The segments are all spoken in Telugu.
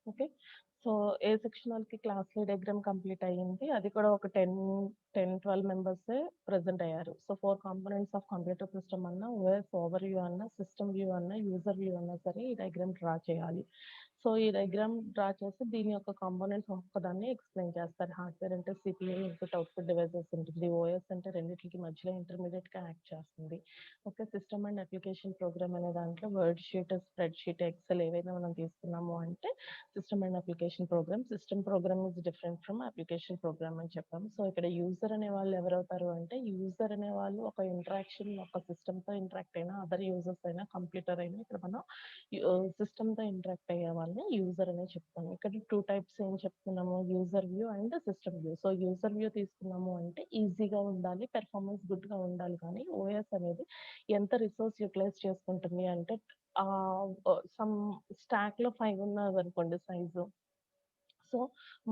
ఓకే. సో, ఏ సెక్షన్ వాళ్ళకి క్లాస్‌లో డయాగ్రామ్ కంప్లీట్ అయ్యింది. అది కూడా ఒక 12 మెంబర్సే ప్రెజెంట్ అయ్యారు. So, 4 components of computer system అన్నా, ఓఎస్ ఓవర్ వ్యూ అన్నా, సిస్టమ్ వ్యూ అన్నా, యూజర్ వ్యూ అన్నా సరే ఈ డయాగ్రామ్ డ్రా చేయాలి. సో, ఈ డయాగ్రామ్ డ్రా చేసి దీని యొక్క కాంపోనెంట్స్ ఒక్కదాన్ని ఎక్స్‌ప్లెయిన్ చేస్తారు. హార్డ్‌వేర్ అంటే సీపీయూ, ఇన్‌పుట్, అవుట్‌పుట్ డివైసెస్ ఉంటుంది. ఓఎస్ అంటే రెండిట్లకి మధ్యలో ఇంటర్మీడియేట్‌గా యాక్ట్ చేస్తుంది. Okay. System and application program అనే దాంట్లో word sheet, spreadsheet, Excel ఏవైనా మనం తీసుకున్నాము అంటే system and application program. System program is different from application program అని చెప్పాము. సో, ఇక్కడ యూజర్ అనే వాళ్ళు ఎవరవుతారు అంటే, యూజర్ అనే వాళ్ళు ఒక ఇంటరాక్షన్ ఒక సిస్టమ్‌తో ఇంటరాక్ట్ అయినా, అదర్ యూజర్స్ అయినా, కంప్యూటర్ అయినా ఇక్కడ మనం సిస్టమ్‌తో ఇంటరాక్ట్ అయ్యే వాళ్ళని యూజర్ అనే చెప్తాము. ఇక్కడ 2 టైప్స్ ఏం చెప్తున్నాము, user view and system view. So, user view తీసుకున్నాము అంటే ఈజీగా ఉండాలి, పెర్ఫార్మెన్స్ గుడ్‌గా ఉండాలి. కానీ ఓఎస్ అనేది ఎంత రిసోర్స్ యుటిలైజ్ చేసుకుంటుంది అంటే సమ్ స్టాక్‌లో 5 ఉన్నదనుకోండి సైజు. సో,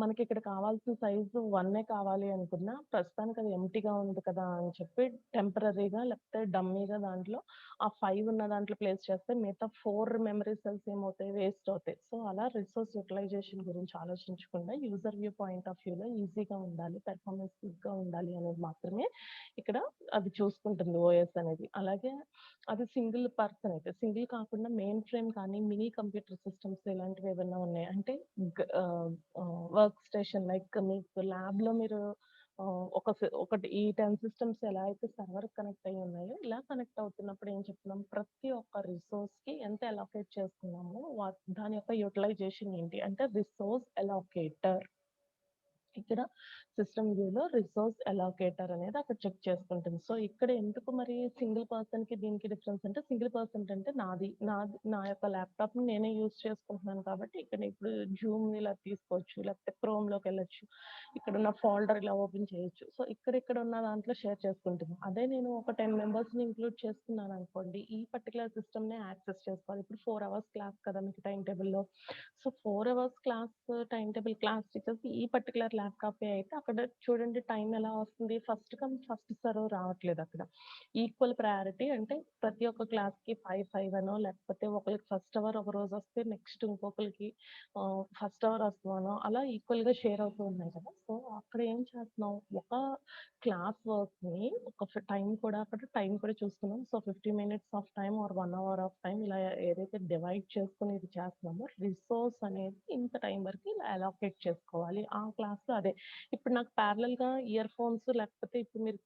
మనకిక్కడ కావాల్సిన సైజు 1 కావాలి అనుకున్నా, ప్రస్తుతానికి అది ఎంప్టీగా ఉంది కదా అని చెప్పి టెంపరరీగా లేకపోతే డమ్మీగా దాంట్లో ఆ 5 ఉన్న దాంట్లో ప్లేస్ చేస్తే మిగతా 4 మెమరీ సెల్స్ ఏమవుతాయి? వేస్ట్ అవుతాయి. సో, అలా రిసోర్స్ యుటిలైజేషన్ గురించి ఆలోచించకుండా యూజర్ వ్యూ పాయింట్ ఆఫ్ వ్యూలో ఈజీగా ఉండాలి, పెర్ఫార్మెన్స్ గుడ్‌గా ఉండాలి అనేది మాత్రమే ఇక్కడ అది చూసుకుంటుంది ఓఎస్ అనేది. అలాగే అది సింగిల్ పర్సన్ అయితే, సింగిల్ కాకుండా మెయిన్ ఫ్రేమ్ కానీ, మినీ కంప్యూటర్ సిస్టమ్స్ ఇలాంటివి ఏవన్నా ఉన్నాయి అంటే వర్క్ స్టేషన్ లైక్ మీకు ల్యాబ్‌లో మీరు ఒకటి ఈ 10 సిస్టమ్స్ ఎలా అయితే సర్వర్‌కి కనెక్ట్ అయ్యి ఉన్నాయో, ఇలా కనెక్ట్ అవుతున్నప్పుడు ఏం చెప్తున్నాం, ప్రతి ఒక్క రిసోర్స్‌కి ఎంత అలొకేట్ చేసుకున్నామో దాని యొక్క యుటిలైజేషన్ ఏంటి అంటే రిసోర్స్ అలొకేటర్. ఇక్కడ సిస్టమ్ వ్యూలో రిసోర్స్ అలోకేటర్ అనేది అక్కడ చెక్ చేసుకుంటుంది. సో, ఇక్కడ ఎందుకు మరి సింగిల్ పర్సన్‌కి దీనికి డిఫరెన్స్ అంటే, సింగిల్ పర్సన్ అంటే నా యొక్క ల్యాప్‌టాప్‌ని నేనే యూజ్ చేసుకుంటున్నాను కాబట్టి, ఇక్కడ ఇప్పుడు జూమ్ ఇలా తీసుకోవచ్చు, లేకపోతే క్రోమ్‌లోకెళ్ళొచ్చు. ఇక్కడున్న ఫోల్డర్ ఇలా ఓపెన్ చేయొచ్చు. సో, ఇక్కడ ఉన్న దాంట్లో షేర్ చేసుకుంటుంది. అదే నేను ఒక 10 మెంబర్స్‌ని ఇంక్లూడ్ చేసుకున్నాననుకోండి, ఈ పర్టిక్యులర్ సిస్టమ్‌నే యాక్సెస్ చేసుకోవాలి. ఇప్పుడు 4 అవర్స్ క్లాస్ కదా మీకు టైమ్ టేబుల్‌లో. So, 4 hours class time table class టీచర్స్‌కి ఈ పర్టిక్యులర్ ల్యాప్‌టాపే అయితే అక్కడ చూడండి టైం ఎలా వస్తుంది, ఫస్ట్ కమ్ ఫస్ట్ సర్వ్ రావట్లేదక్కడ. ఈక్వల్ ప్రయారిటీ అంటే ప్రతి ఒక్క క్లాస్‌కి 5 అనో లేకపోతే ఒకళ్ళకి ఫస్ట్ అవర్ ఒక రోజొస్తే నెక్స్ట్ ఇంకొకళ్ళకి ఫస్ట్ అవర్ వస్తదనో అలా ఈక్వల్‌గా షేర్ అవుతూ ఉన్నాయి కదా! సో, అక్కడ ఏం చేస్తున్నాం, ఒక క్లాస్ వర్క్‌ని టైం కూడా చూస్తున్నాం. So, 50 minutes of time or 1 hour of time ఇలా ఏదైతే డివైడ్ చేసుకొని ఇది చేస్తున్నామో, రిసోర్స్ అనేది ఇంత టైం వరకు ఇలా అలొకేట్ చేసుకోవాలి. ఆ క్లాస్‌లో అదే. ఇప్పుడు నాకు ప్యారలల్‌గా ఇయర్ ఫోన్స్ లేకపోతే ఇప్పుడు మీరు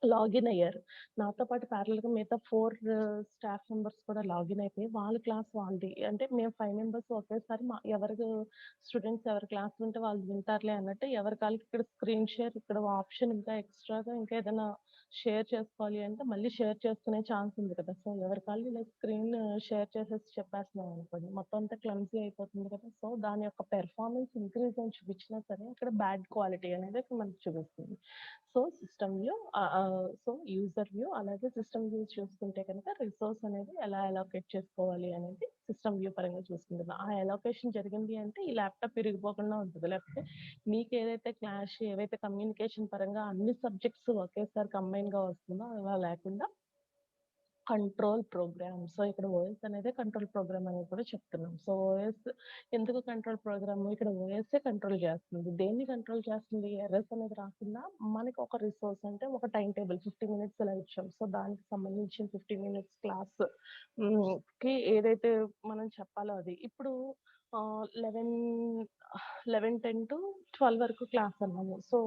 లాగిన్ అయ్యారు. నాతో పాటు ప్యారలల్‌గా మిగతా 4 స్టాఫ్ మెంబర్స్ కూడా లాగిన్ అయిపోయి వాళ్ళ క్లాస్ వాళ్ళది. అంటే మేము 5 మెంబర్స్ ఒకేసారి స్టూడెంట్స్ ఎవరి క్లాస్ వింటే వాళ్ళు వింటారులే అన్నట్టు ఎవరి కాళ్ళకి ఇక్కడ స్క్రీన్ షేర్ ఇక్కడ ఆప్షన్ ఇంకా ఎక్స్‌ట్రాగా ఇంకా ఏదైనా షేర్ చేసుకోవాలి అంటే మళ్ళీ షేర్ చేసుకునే ఛాన్స్ ఉంది కదా! సో, ఎవరి కాళ్ళు ఇలా స్క్రీన్ షేర్ చేసేసి చెప్పేస్తున్నాం అనుకోండి, మొత్తం అంతా క్లమ్జీ అయిపోతుంది కదా! సో, దాని యొక్క పెర్ఫార్మన్స్ ఇంక్రీజ్ అని చూపించినా సరే అక్కడ బ్యాడ్ క్వాలిటీ అనేది ఇక్కడ మనకు చూపిస్తుంది. So, system view so, user view అలాగే సిస్టమ్ వ్యూ చూసుకుంటే కనుక రిసోర్స్ అనేది ఎలా అలొకేట్ చేసుకోవాలి అనేది సిస్టమ్ వ్యూ పరంగా చూసుకుంటున్నాం. ఆ అలొకేషన్ జరిగింది అంటే ఈ ల్యాప్‌టాప్ ఇరిగిపోకుండా ఉంటది. లేకపోతే మీకేదైతే ఏవైతే కమ్యూనికేషన్ పరంగా అన్ని సబ్జెక్ట్స్ ఒకేసారి కంబైన్‌గా వస్తుందో అలా లేకుండా కంట్రోల్ ప్రోగ్రామ్. సో, ఇక్కడ ఓఎస్ అనేదే కంట్రోల్ ప్రోగ్రామ్ అని కూడా చెప్తున్నాం. సో, ఓఎస్ ఎందుకు కంట్రోల్ ప్రోగ్రామ్? ఇక్కడ ఓఎస్సే కంట్రోల్ చేస్తుంది. దేన్ని కంట్రోల్ చేస్తుంది? ఎర్రర్స్ అనేది రాకుండా మనకి ఒక రిసోర్స్ అంటే ఒక టైమ్ టేబుల్ 50 మినిట్స్ ఇలా ఇచ్చాం. సో, దానికి సంబంధించిన 50 మినిట్స్ క్లాస్ కి ఏదైతే మనం చెప్పాలో అది. ఇప్పుడు 11:10 టు 12 వరకు క్లాస్ అన్నాము. సో,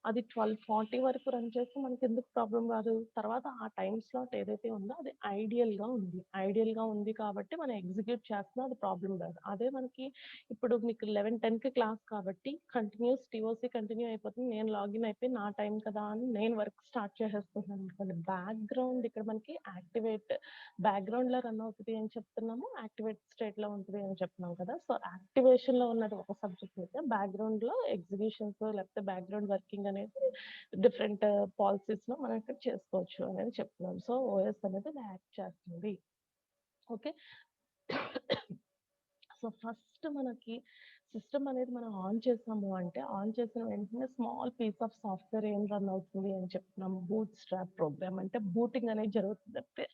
అది 12:40 వరకు రన్ చేస్తే మనకెందుకు ప్రాబ్లమ్ రాదు. తర్వాత ఆ టైమ్ స్లాట్ ఏదైతే ఉందో అది ఐడియల్‌గా ఉంది. ఐడియల్‌గా ఉంది కాబట్టి మనం ఎగ్జిక్యూట్ చేస్తున్నా అది ప్రాబ్లమ్ రాదు. అదే మనకి ఇప్పుడు మీకు 11:10కి క్లాస్ కాబట్టి కంటిన్యూస్ టీఓసీ కంటిన్యూ అయిపోతుంది. నేను లాగిన్ అయిపోయి నా టైం కదా అని నేను వర్క్ స్టార్ట్ చేసేస్తున్నాననుకోండి. బ్యాక్‌గ్రౌండ్ ఇక్కడ మనకి బ్యాక్‌గ్రౌండ్‌లో రన్ అవుతది అని చెప్తున్నాము. యాక్టివేట్ స్టేట్‌లో ఉంటది అని చెప్తున్నాం కదా! సో, యాక్టివేషన్‌లో ఉన్నది ఒక సబ్జెక్ట్ అయితే బ్యాక్‌గ్రౌండ్‌లో ఎగ్జిక్యూషన్స్ లేకపోతే బ్యాక్‌గ్రౌండ్ వర్కింగ్ అనేది డిఫరెంట్ పాలిసీస్‌లో మనం ఇక్కడ చేసుకోవచ్చు అనేది చెప్తున్నాం. సో, ఓఎస్ అనేది ఇలా యాక్ట్ చేస్తుంది. ఓకే. సో, ఫస్ట్ మనకి సిస్టమ్ అనేది మనం ఆన్ చేసాము అంటే, ఆన్ చేసిన వెంటనే స్మాల్ పీస్ ఆఫ్ సాఫ్ట్‌వేర్ ఏం రన్ అవుతుంది అని చెప్తున్నాము. బూట్ స్ట్రాప్ ప్రోగ్రామ్ అంటే బూటింగ్ అనేది జరుగుతుందంటే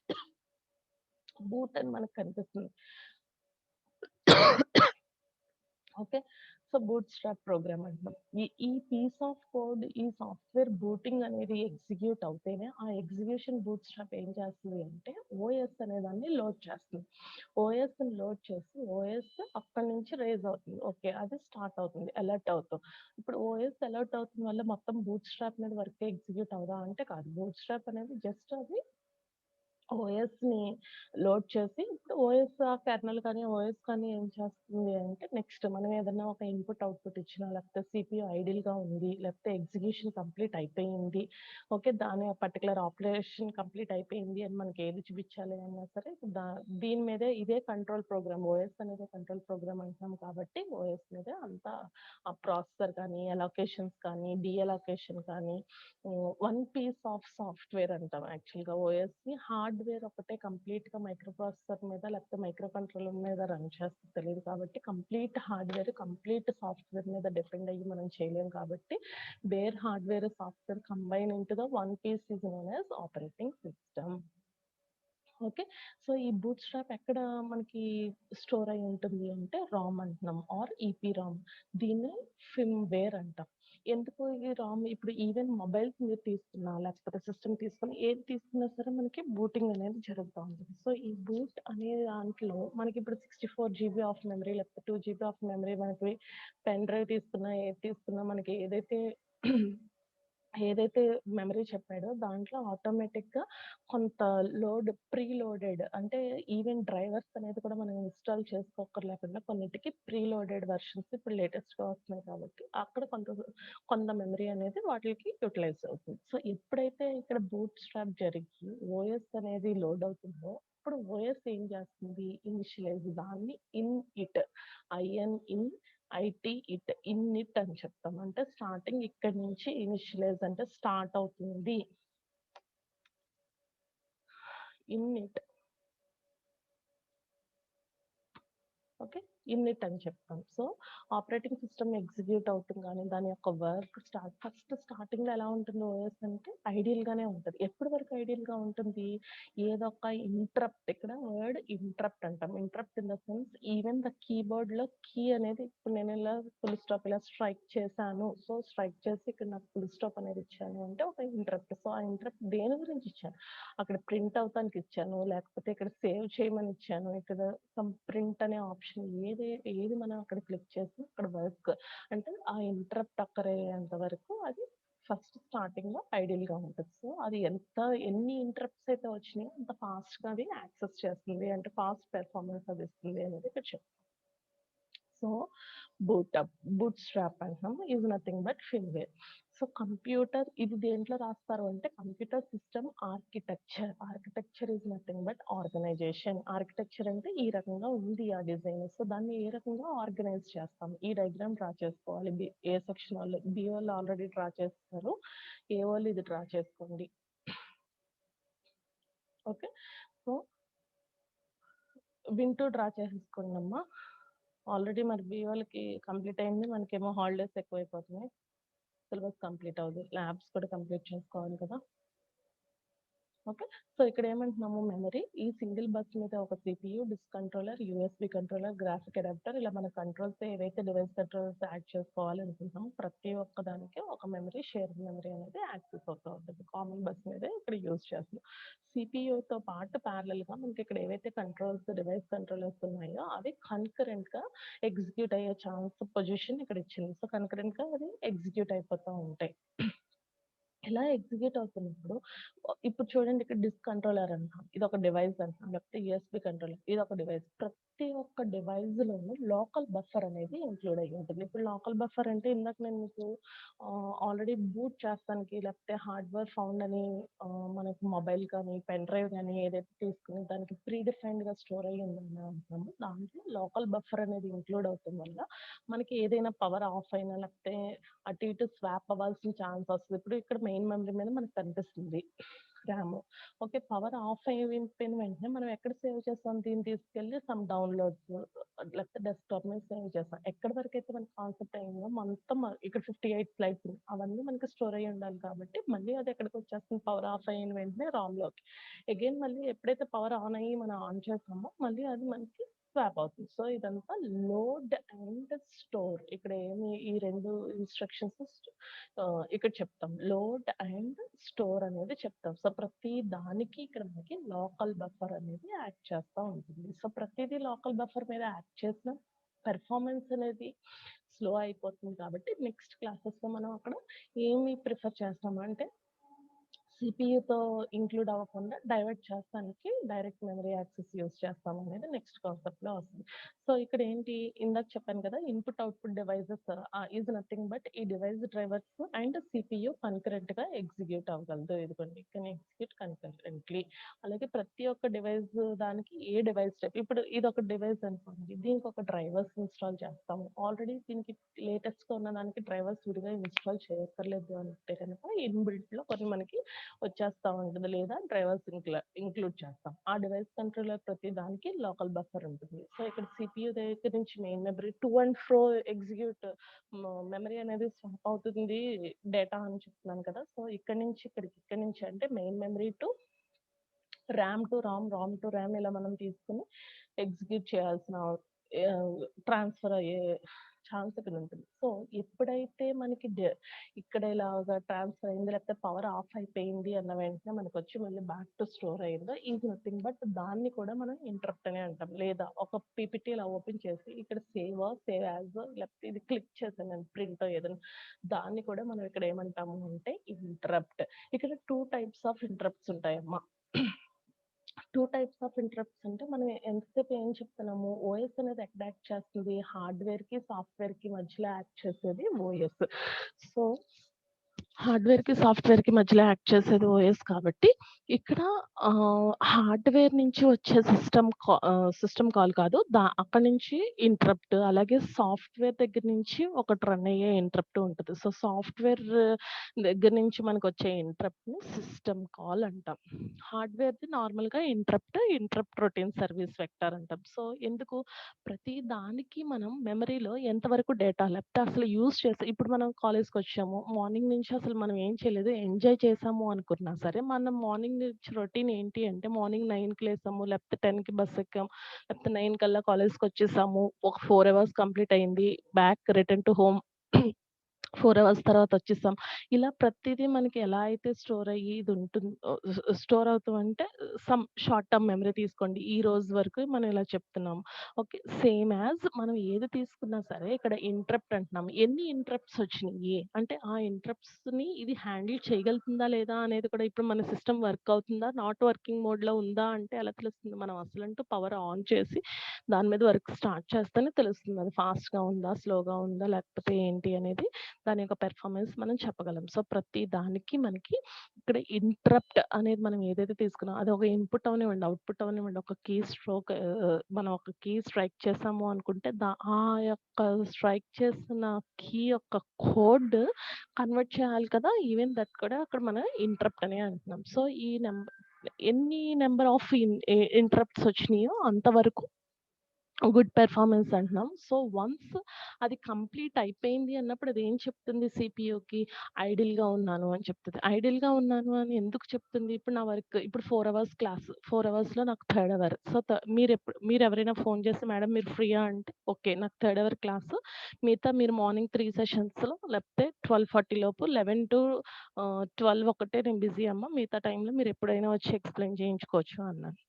బూట్ అని మనకు కనిపిస్తుంది. ఓకే. సో, బూట్‌స్ట్రాప్ ప్రోగ్రామ్ అంటున్నాం. ఈ పీస్ ఆఫ్ కోడ్, ఈ సాఫ్ట్‌వేర్ బూటింగ్ అనేది ఎగ్జిక్యూట్ అవుతేనే, ఆ ఎగ్జిక్యూషన్ బూట్‌స్ట్రాప్ ఏం చేస్తది అంటే, ఓఎస్ అనేదాన్ని లోడ్ చేస్తుంది. ఓఎస్‌ని లోడ్ చేసి, ఓఎస్ అక్కడి నుంచి రైజ్ అవుతుంది. ఓకే. అది స్టార్ట్ అవుతుంది. అలర్ట్ అవుతూ. ఇప్పుడు ఓఎస్ అలర్ట్ అవుతుంది వల్ల మొత్తం బూట్‌స్ట్రాప్ మీద వర్కే ఎగ్జిక్యూట్ అవ్వదా అంటే కాదు. బూట్‌స్ట్రాప్ అనేది జస్ట్ అది ఓఎస్‌ని లోడ్ చేసి, ఇప్పుడు ఓఎస్ కెర్నల్ కానీ, ఓఎస్ కానీ ఏం చేస్తుంది అంటే, నెక్స్ట్ మనం ఏదన్నా ఒక ఇన్‌పుట్, అవుట్‌పుట్ ఇచ్చినా, లేకపోతే సిపియు ఐడిల్‌గా ఉంది, లేకపోతే ఎగ్జిక్యూషన్ కంప్లీట్ అయిపోయింది. ఓకే. దాని పర్టిక్యులర్ ఆపరేషన్ కంప్లీట్ అయిపోయింది అని మనకి ఏది చూపించాలి అన్నా సరే, దీని మీదే ఇదే కంట్రోల్ ప్రోగ్రామ్. ఓఎస్ అనేది కంట్రోల్ ప్రోగ్రామ్ అంటున్నాం కాబట్టి, ఓఎస్ మీదే అంతా ఆ ప్రాసెసర్ కానీ, అలొకేషన్స్ కానీ, డీఅలొకేషన్ కానీ, వన్ పీస్ ఆఫ్ సాఫ్ట్‌వేర్ అంటాం యాక్చువల్‌గా ఓఎస్‌ని. హార్డ్‌వేర్ ఒకటే కంప్లీట్‌గా మైక్రో ప్రాసెసర్ మీద లేకపోతే మైక్రో కంట్రోలర్ మీద రన్ చేస్తదో తెలీదు కాబట్టి, కంప్లీట్ హార్డ్‌వేర్, కంప్లీట్ సాఫ్ట్‌వేర్ మీద డిపెండ్ అయ్యి మనం చేయలేం కాబట్టి, bare hardware, software combine into the one piece is known as operating system. Okay. So, ఈ బూట్‌స్ట్రాప్ ఎక్కడ మనకి స్టోర్ అయ్యి ఉంటుంది అంటే, రామ్ అంటున్నాం ఆర్ ఈపీరామ్. దీన్ని ఫిర్మ్‌వేర్ అంటాం. ఎందుకు ఈ రామ్? ఇప్పుడు ఈవెన్ మొబైల్స్ మీరు తీసుకున్నా, లేకపోతే సిస్టమ్ తీసుకున్నా, ఏది తీసుకున్నా సరే మనకి బూటింగ్ అనేది జరుగుతా ఉంటుంది. సో, ఈ బూట్ అనే దాంట్లో మనకిప్పుడు 64 జీబీ ఆఫ్ మెమరీ, లేకపోతే 2 జీబీ ఆఫ్ మెమరీ మనకి పెన్ డ్రైవ్ తీసుకున్నా, ఏది తీసుకున్నా మనకి ఏదైతే మెమరీ చెప్పాడో దాంట్లో ఆటోమేటిక్‌గా కొంత ప్రీ లోడెడ్ అంటే ఈవెన్ డ్రైవర్స్ అనేది కూడా మనం ఇన్‌స్టాల్ చేసుకోక్కర్లేకుండా కొన్నిటికి ప్రీ లోడెడ్ వెర్షన్స్ ఇప్పుడు లేటెస్ట్‌గా వస్తున్నాయి కాబట్టి అక్కడ కొంత మెమరీ అనేది వాటికి యుటిలైజ్ అవుతుంది. సో, ఎప్పుడైతే ఇక్కడ బూట్ స్ట్రాప్ జరిగి ఓఎస్ అనేది లోడ్ అవుతుందో అప్పుడు ఓఎస్ ఏం చేస్తుంది? ఇనిషియలైజ్ దాన్ని ఇన్ ఇన్ ఇనిట్ అని చెప్తాం. అంటే స్టార్టింగ్ ఇక్కడి నుంచి ఇనిషియలైజ్ అంటే స్టార్ట్ అవుతుంది. ఇనిట్. ఓకే. ఇనిట్ అని చెప్తాం. సో, ఆపరేటింగ్ సిస్టమ్ ఎగ్జిక్యూట్ అవుతుంగానే దాని యొక్క వర్క్ స్టార్టింగ్‌లో ఎలా ఉంటుంది ఓఎస్ అంటే ఐడియల్‌గానే ఉంటది. ఎప్పటి వరకు ఐడియల్‌గా ఉంటుంది? ఏదో ఒక ఇంటరప్ట్, ఇక్కడ వర్డ్ ఇంటరప్ట్ అంటాం. Interrupt in the sense even the కీబోర్డ్‌లో కీ అనేది ఇప్పుడు నేను ఇలా ఫుల్ స్టాప్ ఇలా స్ట్రైక్ చేశాను. సో, స్ట్రైక్ చేసి ఇక్కడ నాకు ఫుల్ స్టాప్ అనేది ఇచ్చాను అంటే ఒక ఇంటరప్ట్. సో, ఆ ఇంటరప్ట్ దేని గురించి ఇచ్చాను? అక్కడ ప్రింట్ అవుతానికి ఇచ్చాను, లేకపోతే ఇక్కడ సేవ్ చేయమని ఇచ్చాను, ఇక్కడ సమ్ ప్రింట్ అనే ఆప్షన్ ఏది మనం అక్కడ క్లిక్ చేసినా అక్కడ వర్క్ అంటే ఆ ఇంటరప్ట్ అక్కర్ అయ్యేంత వరకు అది ఫస్ట్ స్టార్టింగ్‌లో ఐడియల్‌గా ఉంటది. సో, అది ఎన్ని ఇంటరప్ట్స్ అయితే వచ్చినాయో అంత ఫాస్ట్‌గా అది యాక్సెస్ చేస్తుంది. అంటే ఫాస్ట్ పెర్ఫార్మన్స్ అది ఇస్తుంది అనేది ఇక్కడ సో, బూట్ స్ట్రాప్ అంటున్నాం. Is nothing but firmware. So, computer ఇది దేంట్లో రాస్తారు అంటే computer system architecture. Architecture is nothing but organization. Architecture అంటే ఈ రకంగా ఉంది ఆ డిజైన్. సో, దాన్ని ఏ రకంగా ఆర్గనైజ్ చేస్తాం. ఈ డయాగ్రామ్ డ్రా చేసుకోవాలి. ఏ సెక్షన్ వాళ్ళు, బి వాళ్ళు ఆల్రెడీ డ్రా చేస్తారు. ఏ వాళ్ళు ఇది డ్రా చేసుకోండి. ఓకే. సో, విన్2 డ్రా చేసేసుకోండమ్మా. ఆల్రెడీ మరి బి వాళ్ళకి కంప్లీట్ అయింది. మనకేమో హాలిడేస్ ఎక్కువైపోతున్నాయి. సిలబస్ కంప్లీట్ అవ్వదు. ల్యాబ్స్ కూడా కంప్లీట్ చేసుకోవాలి కదా! ఓకే. సో, ఇక్కడ ఏమంటున్నాము మెమరీ ఈ సింగిల్ బస్ మీద ఒక CPU, disk controller, USB controller, graphic adapter ఇలా మన కంట్రోల్స్ ఏవైతే డివైస్ కంట్రోలర్స్ యాడ్ చేసుకోవాలి అనుకుంటున్నామో ప్రతి ఒక్క దానికి ఒక మెమరీ, షేర్డ్ మెమరీ అనేది యాక్సెస్ అవుతూ ఉంటుంది. కామన్ బస్ మీదే ఇక్కడ యూజ్ చేస్తున్నాం. సిపియుతో పాటు ప్యారలల్‌గా మనకి ఇక్కడ ఏవైతే డివైస్ కంట్రోలర్స్ ఉన్నాయో అవి కన్కరెంట్‌గా ఎగ్జిక్యూట్ అయ్యే పొజిషన్ ఇక్కడ ఇచ్చింది. సో, కన్కరెంట్‌గా అది ఎగ్జిక్యూట్ అయిపోతా ఉంటాయి. ఇలా ఎగ్జిక్యూట్ అవుతున్నప్పుడు ఇప్పుడు చూడండి ఇక్కడ డిస్క్ కంట్రోలర్ అంటున్నాం. ఇదొక డివైస్ అంటున్నాం. లేకపోతే యూఎస్బీ కంట్రోలర్ ఇదొక డివైస్. ప్రతి ఒక్క డివైస్‌లోనూ లోకల్ బఫర్ అనేది ఇంక్లూడ్ అయ్యి ఉంటుంది. ఇప్పుడు లోకల్ బఫర్ అంటే ఇందాక నేను మీకు ఆల్రెడీ బూట్ చేస్తానికి లేకపోతే హార్డ్‌వేర్ ఫౌండ్ అని మనకి మొబైల్ కానీ, పెన్ డ్రైవ్ గానీ ఏదైతే తీసుకుని దానికి ప్రీ డిఫైన్డ్‌గా స్టోర్ అయ్యి ఉందని అంటున్నామో దాంట్లో లోకల్ బఫర్ అనేది ఇంక్లూడ్ అవ్వటం వల్ల మనకి ఏదైనా పవర్ ఆఫ్ అయినా లేకపోతే అటు ఇటు స్వాప్ అవ్వాల్సిన ఛాన్స్ వస్తది. ఇప్పుడు ఇక్కడ మెయిన్ మెమరీ మీద మనకు కనిపిస్తుంది ర్యామ్. ఓకే. పవర్ ఆఫ్ అయిపోయిన వెంటనే మనం ఎక్కడ సేవ్ చేస్తాం? దీన్ని తీసుకెళ్ళి సమ్ డౌన్‌లోడ్స్ లేకపోతే డెస్క్‌టాప్ మీద సేవ్ చేస్తాం. ఎక్కడి వరకైతే మనకి కాన్సెప్ట్ అయిందో మొత్తం ఇక్కడ 58 స్లైడ్స్ ఉన్నాయి. అవన్నీ మనకి స్టోర్ అయ్యి ఉండాలి కాబట్టి మళ్ళీ అది ఎక్కడికొచ్చేస్తుంది? పవర్ ఆఫ్ అయిన వెంటనే రామ్‌లోకి. అగైన్ మళ్ళీ ఎప్పుడైతే పవర్ ఆన్ అయ్యి మనం ఆన్ చేస్తామో మళ్ళీ అది మనకి స్వాప్ అవుతుంది. సో ఇదంతా లోడ్ అండ్ స్టోర్. ఇక్కడ ఈ 2 ఇన్‌స్ట్రక్షన్స్ ఇక్కడ చెప్తాం. లోడ్ అండ్ స్టోర్ అనేది చెప్తాం. సో ప్రతి దానికి ఇక్కడ మనకి లోకల్ బఫర్ అనేది యాక్ట్ చేస్తా ఉంటుంది. సో ప్రతిదీ లోకల్ బఫర్ మీద యాక్ట్ చేసిన పెర్ఫార్మన్స్ అనేది స్లో అయిపోతుంది కాబట్టి నెక్స్ట్ క్లాసెస్‌లో మనం అక్కడ ఏమి ప్రిఫర్ చేస్తామంటే సిపియూతో ఇంక్లూడ్ అవ్వకుండా డైవర్ట్ చేస్తానికి డైరెక్ట్ మెమరీ యాక్సెస్ యూజ్ చేస్తాం అనేది నెక్స్ట్ కాన్సెప్ట్‌లో వస్తుంది. సో ఇక్కడ ఏంటి ఇందాక చెప్పాను కదా! Input, output devices is nothing but ఈ డివైస్ డ్రైవర్స్ అండ్ సిపియూ కన్కరెంట్‌గా ఎగ్జిక్యూట్ అవ్వగలదు. ఇదిగోండి కెన్ ఎగ్జిక్యూట్ కన్కరెంట్‌లీ. అలాగే ప్రతి ఒక్క డివైస్ దానికి ఏ డివైస్ టైప్ ఇప్పుడు ఇదొక డివైస్ అనుకోండి. దీనికి ఒక డ్రైవర్స్ ఇన్‌స్టాల్ చేస్తాము. ఆల్రెడీ దీనికి లేటెస్ట్‌గా ఉన్న దానికి డ్రైవర్స్ విడిగా ఇన్‌స్టాల్ చేయక్కర్లేదు అంటే కనుక ఇన్‌బిల్ట్‌లో కొన్ని మనకి వచ్చేస్తా ఉంటుంది. లేదా డ్రైవర్స్ ఇంక్లూడ్ చేస్తాం. ఆ డివైస్ కంట్రోలర్ ప్రతి దానికి లోకల్ బఫర్ ఉంటుంది. సో ఇక్కడ సిపియూ దగ్గర నుంచి main memory to and ఫ్రో execute memory అనేది స్వాప్ అవుతుంది డేటా అని చెప్తున్నాను కదా! సో ఇక్కడి నుంచి ఇక్కడికి, ఇక్కడి నుంచి అంటే main memory to RAM to Ram, Ram to RAM ఇలా మనం తీసుకొని ఎగ్జిక్యూట్ చేయాల్సిన ట్రాన్స్ఫర్ అయ్యే ఛాన్స్ ఇక్కడ ఉంటుంది. సో ఎప్పుడైతే మనకి ఇక్కడ ఇలాగా ట్రాన్స్ఫర్ అయింది లేకపోతే పవర్ ఆఫ్ అయిపోయింది అన్న వెంటనే మనకు వచ్చి మళ్ళీ బ్యాక్ టు స్టోర్ అయిందో ఈజ్ నథింగ్ బట్ దాన్ని కూడా మనం ఇంటరప్ట్ అనే అంటాం. లేదా ఒక పీపీటీ ఇలా ఓపెన్ చేసి ఇక్కడ సేవ్ యాజ్ లేకపోతే ఇది క్లిక్ చేసాను ప్రింట్ ఏదైనా దాన్ని కూడా మనం ఇక్కడ ఏమంటాము అంటే ఇంటరప్ట్. ఇక్కడ 2 టైప్స్ ఆఫ్ ఇంటరప్ట్స్ ఉంటాయమ్మా. 2 టైప్స్ ఆఫ్ ఇంటరప్ట్స్ అంటే మనం ఎంతసేపు ఏం చెప్తున్నాము ఓఎస్ అనేది ఎక్కడ యాక్ట్ చేస్తుంది హార్డ్వేర్‌కి, సాఫ్ట్‌వేర్‌కి మధ్యలో యాక్ట్ చేసేది ఓఎస్. సో హార్డ్‌వేర్‌కి, సాఫ్ట్‌వేర్‌కి మధ్యలో యాక్ట్ చేసేది ఓఎస్ కాబట్టి ఇక్కడ హార్డ్‌వేర్ నుంచి వచ్చే సిస్టమ్ కాల్ కాదు. అక్కడి నుంచి ఇంటరప్ట్ అలాగే సాఫ్ట్‌వేర్ దగ్గర నుంచి ఒకటి రన్ అయ్యే ఇంటరప్ట్ ఉంటది. సో సాఫ్ట్‌వేర్ దగ్గర నుంచి మనకొచ్చే ఇంటరప్ట్‌ని సిస్టమ్ కాల్ అంటాం. హార్డ్‌వేర్‌ది నార్మల్‌గా ఇంటరప్ట్ రొటీన్ సర్వీస్ వెక్టర్ అంటాం. సో ఎందుకు ప్రతి దానికి మనం మెమరీలో ఎంతవరకు డేటా లేకపోతే అసలు యూజ్ చేసి ఇప్పుడు మనం కాలేజ్‌కొచ్చాము. మార్నింగ్ నుంచి అసలు మనం ఏం చేయలేదు. ఎంజాయ్ చేసాము అనుకున్నా సరే, మనం మార్నింగ్ నుంచి రొటీన్ ఏంటి అంటే మార్నింగ్ 9కి లేసాము, లేకపోతే 10కి బస్ ఎక్కాం, లేకపోతే 9 కల్లా కాలేజ్‌కొచ్చేసాము. ఒక 4 అవర్స్ కంప్లీట్ అయింది. Back return to home 4 hours తర్వాత వచ్చేసాం. ఇలా ప్రతీదీ మనకి ఎలా అయితే స్టోర్ అయ్యి ఇది ఉంటుందో స్టోర్ అవుతామంటే సమ్ షార్ట్ టర్మ్ మెమరీ తీసుకోండి. ఈ రోజు వరకు మనం ఇలా చెప్తున్నాం. ఓకే. సేమ్ యాజ్ మనం ఏది తీసుకున్నా సరే ఇక్కడ ఇంటరప్ట్ అంటున్నాం. ఎన్ని ఇంటరప్ట్స్ వచ్చినియి అంటే ఆ ఇంటరప్ట్స్‌ని ఇది హ్యాండిల్ చేయగలుగుతుందా లేదా అనేది కూడా ఇప్పుడు మన సిస్టమ్ వర్క్ అవుతుందా? నాట్ వర్కింగ్ మోడ్‌లో ఉందా అంటే ఎలా తెలుస్తుంది? మనం అసలంటూ పవర్ ఆన్ చేసి దాని మీద వర్క్ స్టార్ట్ చేస్తేనే తెలుస్తుంది. అది ఫాస్ట్‌గా ఉందా? స్లోగా ఉందా? లేకపోతే ఏంటి అనేది దాని యొక్క పెర్ఫార్మన్స్ మనం చెప్పగలం. సో ప్రతి దానికి మనకి ఇక్కడ ఇంటరప్ట్ అనేది మనం ఏదైతే తీసుకున్నామో అది ఒక ఇన్‌పుట్ అవ్వనివ్వండి, అవుట్‌పుట్ అవ్వనివ్వండి, ఒక కీ స్ట్రోక్ మనం ఒక కీ స్ట్రైక్ చేసాము అనుకుంటే ఆ యొక్క స్ట్రైక్ చేసిన కీ యొక్క కోడ్ కన్వర్ట్ చేయాలి కదా! ఈవెన్ దట్ కూడా అక్కడ మనం ఇంటరప్ట్ అనే అంటున్నాం. సో ఈ ఎన్ని నంబర్ ఆఫ్ ఇంటరప్ట్స్ వచ్చినాయో అంతవరకు గుడ్ పెర్ఫార్మన్స్ అంటున్నాం. సో వన్స్ అది కంప్లీట్ అయిపోయింది అన్నప్పుడు అదేం చెప్తుంది సిపియూకి ఐడిల్‌గా ఉన్నాను అని చెప్తది. ఐడిల్‌గా ఉన్నాను అని ఎందుకు చెప్తుంది? ఇప్పుడు నా వర్క్ ఇప్పుడు 4 అవర్స్ క్లాస్. 4 అవర్స్‌లో నాకు థర్డ్ అవర్. సో మీరెవరైనా ఫోన్ చేసి మేడం మీరు ఫ్రీయా అంటే ఓకే. నాకు థర్డ్ అవర్ క్లాసు. మిగతా మీరు మార్నింగ్ 3 సెషన్స్‌లో లేకపోతే 12:40 లోపు 12 ఒకటే నేను బిజీ అమ్మ. మిగతా టైంలో మీరెప్పుడైనా వచ్చి ఎక్స్‌ప్లెయిన్ చేయించుకోవచ్చు అన్నాను.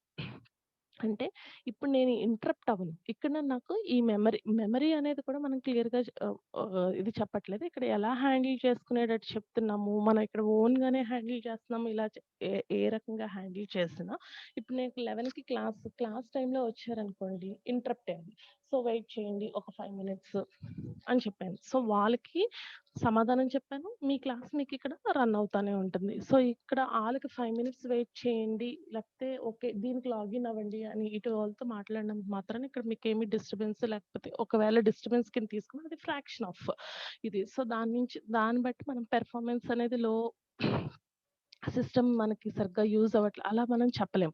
అంటే ఇప్పుడు నేను ఇంటరప్ట్ అవ్వను. ఇక్కడ నాకు ఈ మెమరీ అనేది కూడా మనం క్లియర్‌గా ఇది చెప్పట్లేదు. ఇక్కడ ఎలా హ్యాండిల్ చేసుకునేటట్టు చెప్తున్నాము. మనం ఇక్కడ ఓన్‌గానే హ్యాండిల్ చేస్తున్నాము. ఇలా ఏ రకంగా హ్యాండిల్ చేసినా ఇప్పుడు నేను 11కి క్లాస్ టైమ్‌లో వచ్చారనుకోండి ఇంటరప్ట్ అయింది. సో వెయిట్ చేయండి ఒక 5 మినిట్స్ అని చెప్పాను. సో వాళ్ళకి సమాధానం చెప్పాను. మీ క్లాస్ మీకిక్కడ రన్ అవుతానే ఉంటుంది. సో ఇక్కడ ఆళ్ళకి 5 మినిట్స్ వెయిట్ చేయండి. లేకపోతే ఓకే. దీనికి లాగిన్ అవ్వండి అని ఇటు వాళ్ళతో మాట్లాడినంత మాత్రాన ఇక్కడ మీకేమి డిస్టర్బెన్స్ లేకపోతే ఒకవేళ డిస్టర్బెన్స్ కింద తీసుకున్న అది ఫ్రాక్షన్ ఆఫ్ ఇది. సో దాన్ని బట్టి మనం పెర్ఫార్మన్స్ అనేది సిస్టమ్ మనకి సరిగ్గా యూజ్ అవ్వట్లే అలా మనం చెప్పలేం.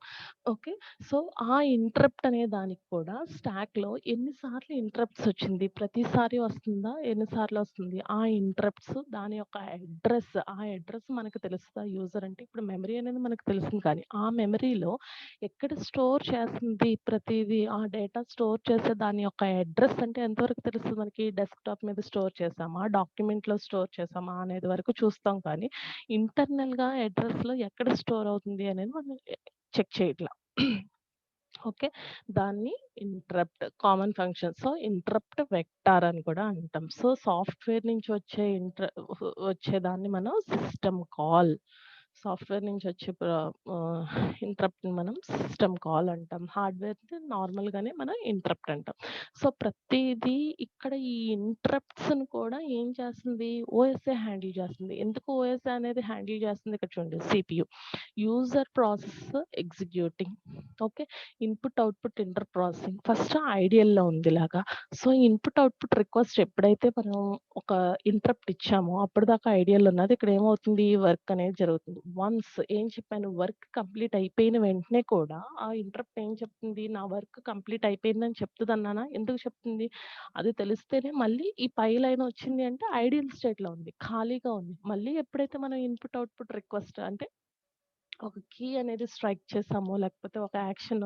ఓకే. సో, ఆ ఇంటరప్ట్ అనే దానికి కూడా స్టాక్‌లో ఎన్ని సార్లు ఇంటరప్ట్స్ వచ్చింది, ప్రతిసారి వస్తుందా, ఎన్ని సార్లు వస్తుంది, ఆ ఇంటరప్ట్స్ దాని యొక్క అడ్రెస్ మనకు తెలుస్తదా యూజర్ అంటే ఇప్పుడు మెమరీ అనేది మనకు తెలుస్తుంది కానీ, ఆ మెమరీలో ఎక్కడ స్టోర్ చేస్తుంది ప్రతీదీ, ఆ డేటా స్టోర్ చేసే దాని యొక్క అడ్రెస్ అంటే ఎంతవరకు తెలుస్తది మనకి? డెస్క్‌టాప్ మీద స్టోర్ చేశామా, డాక్యుమెంట్‌లో స్టోర్ చేశామా అనేది వరకు చూస్తాం కానీ ఇంటర్నల్‌గా అడ్రెస్‌లో ఎక్కడ స్టోర్ అవుతుంది అనేది మనం చెక్ చేయట్ల. ఓకే. దాన్ని common function. So, interrupt vector అని కూడా అంటాం. సో, సాఫ్ట్‌వేర్ నుంచి వచ్చేదాన్ని మనం సాఫ్ట్‌వేర్ నుంచి వచ్చే ఇంటరప్ట్‌ని మనం సిస్టమ్ కాల్ అంటాం. హార్డ్‌వేర్‌ని నార్మల్‌గానే మనం ఇంటరప్ట్ అంటాం. సో, ప్రతీదీ ఇక్కడ ఈ ఇంటరప్ట్స్‌ని కూడా ఏం చేస్తుంది? ఓఎస్ఏ హ్యాండిల్ చేస్తుంది. ఎందుకు ఓఎస్ఏ అనేది హ్యాండిల్ చేస్తుంది? ఇక్కడ చూడండి CPU. User process executing. Okay. Input, output, inter processing. First ఐడియల్‌లో ఉంది ఇలాగా. సో, ఇన్‌పుట్, అవుట్‌పుట్ రిక్వెస్ట్ ఎప్పుడైతే మనం ఒక ఇంటరప్ట్ ఇచ్చామో అప్పటిదాకా ఐడియల్‌లో ఉన్నది. ఇక్కడ ఏమవుతుంది? వర్క్ అనేది జరుగుతుంది. వన్స్ ఏం చెప్పాను? వర్క్ కంప్లీట్ అయిపోయిన వెంటనే కూడా ఆ ఇంటరప్ట్ ఏం చెప్తుంది? నా వర్క్ కంప్లీట్ అయిపోయిందని చెప్తదన్నానా? ఎందుకు చెప్తుంది? అది తెలిస్తేనే మళ్ళీ ఈ పై లైన్ వచ్చింది అంటే ఐడియల్ స్టేట్‌లో ఉంది. ఖాళీగా ఉంది. మళ్ళీ ఎప్పుడైతే మనం ఇన్‌పుట్, అవుట్‌పుట్ రిక్వెస్ట్ అంటే ఒక కీ అనేది స్ట్రైక్ చేసామో, లేకపోతే ఒక యాక్షన్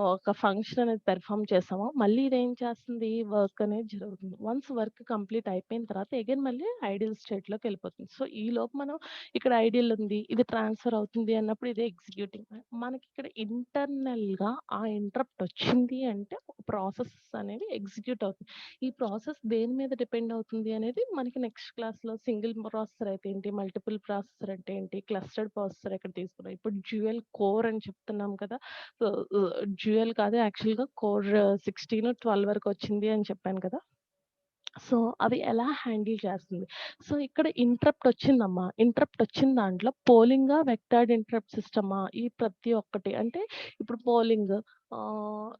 ఒక ఫంక్షన్ అనేది పెర్ఫార్మ్ చేసామో, మళ్ళీ ఇదేం చేస్తుంది? వర్క్ అనేది జరుగుతుంది. వన్స్ వర్క్ కంప్లీట్ అయిపోయిన తర్వాత అగైన్ మళ్ళీ ఐడియల్ స్టేట్‌లోకెళ్ళిపోతుంది. సో, ఈలోపు మనం ఇక్కడ ఐడియల్ ఉంది. ఇది ట్రాన్స్‌ఫర్ అవుతుంది అన్నప్పుడు ఇది ఎగ్జిక్యూటింగ్. మనకిక్కడ ఇంటర్నల్‌గా ఆ ఇంటరప్ట్ వచ్చింది అంటే ఒక ప్రాసెస్ అనేది ఎగ్జిక్యూట్ అవుతుంది. ఈ ప్రాసెస్ దేని మీద డిపెండ్ అవుతుంది అనేది మనకి నెక్స్ట్ క్లాస్‌లో సింగిల్ ప్రాసెసర్ అయితే ఏంటి, మల్టిపుల్ ప్రాసెసర్ అంటే ఏంటి, క్లస్టర్డ్ ప్రాసెసర్ ఎక్కడ తీసుకున్నాం. ఇప్పుడు డ్యూయల్ కోర్ అని చెప్తున్నాం కదా! సో, డ్యూయల్ కాదు యాక్చువల్‌గా కోర్ 16, 12 వరకు వచ్చింది అని చెప్పాను కదా! సో, అవి ఎలా హ్యాండిల్ చేస్తుంది. సో, ఇక్కడ ఇంటరప్ట్ వచ్చిందమ్మా. ఇంటరప్ట్ వచ్చిన దాంట్లో పోలింగా, వెక్టార్డ్ ఇంటరప్ట్ సిస్టమా ఈ ప్రతి ఒక్కటి అంటే ఇప్పుడు పోలింగ్ ఆహ్,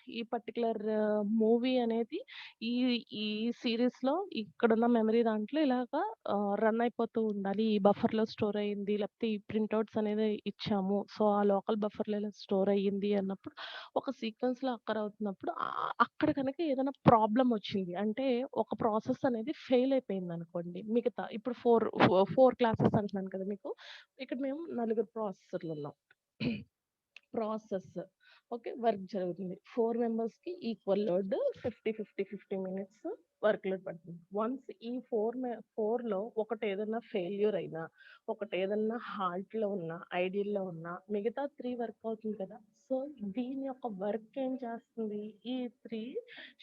ఈ పర్టిక్యులర్ మూవీ అనేది ఈ ఈ సీరీస్‌లో ఇక్కడున్న మెమరీ దాంట్లో ఇలాగా రన్ అయిపోతూ ఉండాలి. ఈ బఫర్‌లో స్టోర్ అయ్యింది. లేకపోతే ఈ ప్రింటౌట్స్ అనేది ఇచ్చాము. సో, ఆ లోకల్ బఫర్‌లో ఇలా స్టోర్ అయ్యింది అన్నప్పుడు ఒక సీక్వెన్స్‌లో అక్కర్ అవుతున్నప్పుడు అక్కడ కనుక ఏదైనా ప్రాబ్లమ్ వచ్చింది. అంటే ఒక ప్రాసెస్ అనేది ఫెయిల్ అయిపోయిందనుకోండి. మిగతా ఇప్పుడు 4 క్లాసెస్ అంటున్నాను కదా మీకు. ఇక్కడ మేము నలుగురు ప్రాసెసర్‌లున్నాం. ప్రాసెస్. ఓకే. వర్క్ జరుగుతుంది. 4 మెంబర్స్‌కి equal load 50 minutes work load పడుతుంది. వన్స్ ఈ 4లో ఒకటేదన్నా ఫెయిల్యూర్ అయినా, ఒకటేదన్నా హాల్ట్‌లో ఉన్నా, ఐడియల్‌లో ఉన్నా, మిగతా 3 వర్క్ అవుతుంది కదా! సో, దీని యొక్క వర్క్ ఏం చేస్తుంది? ఈ 3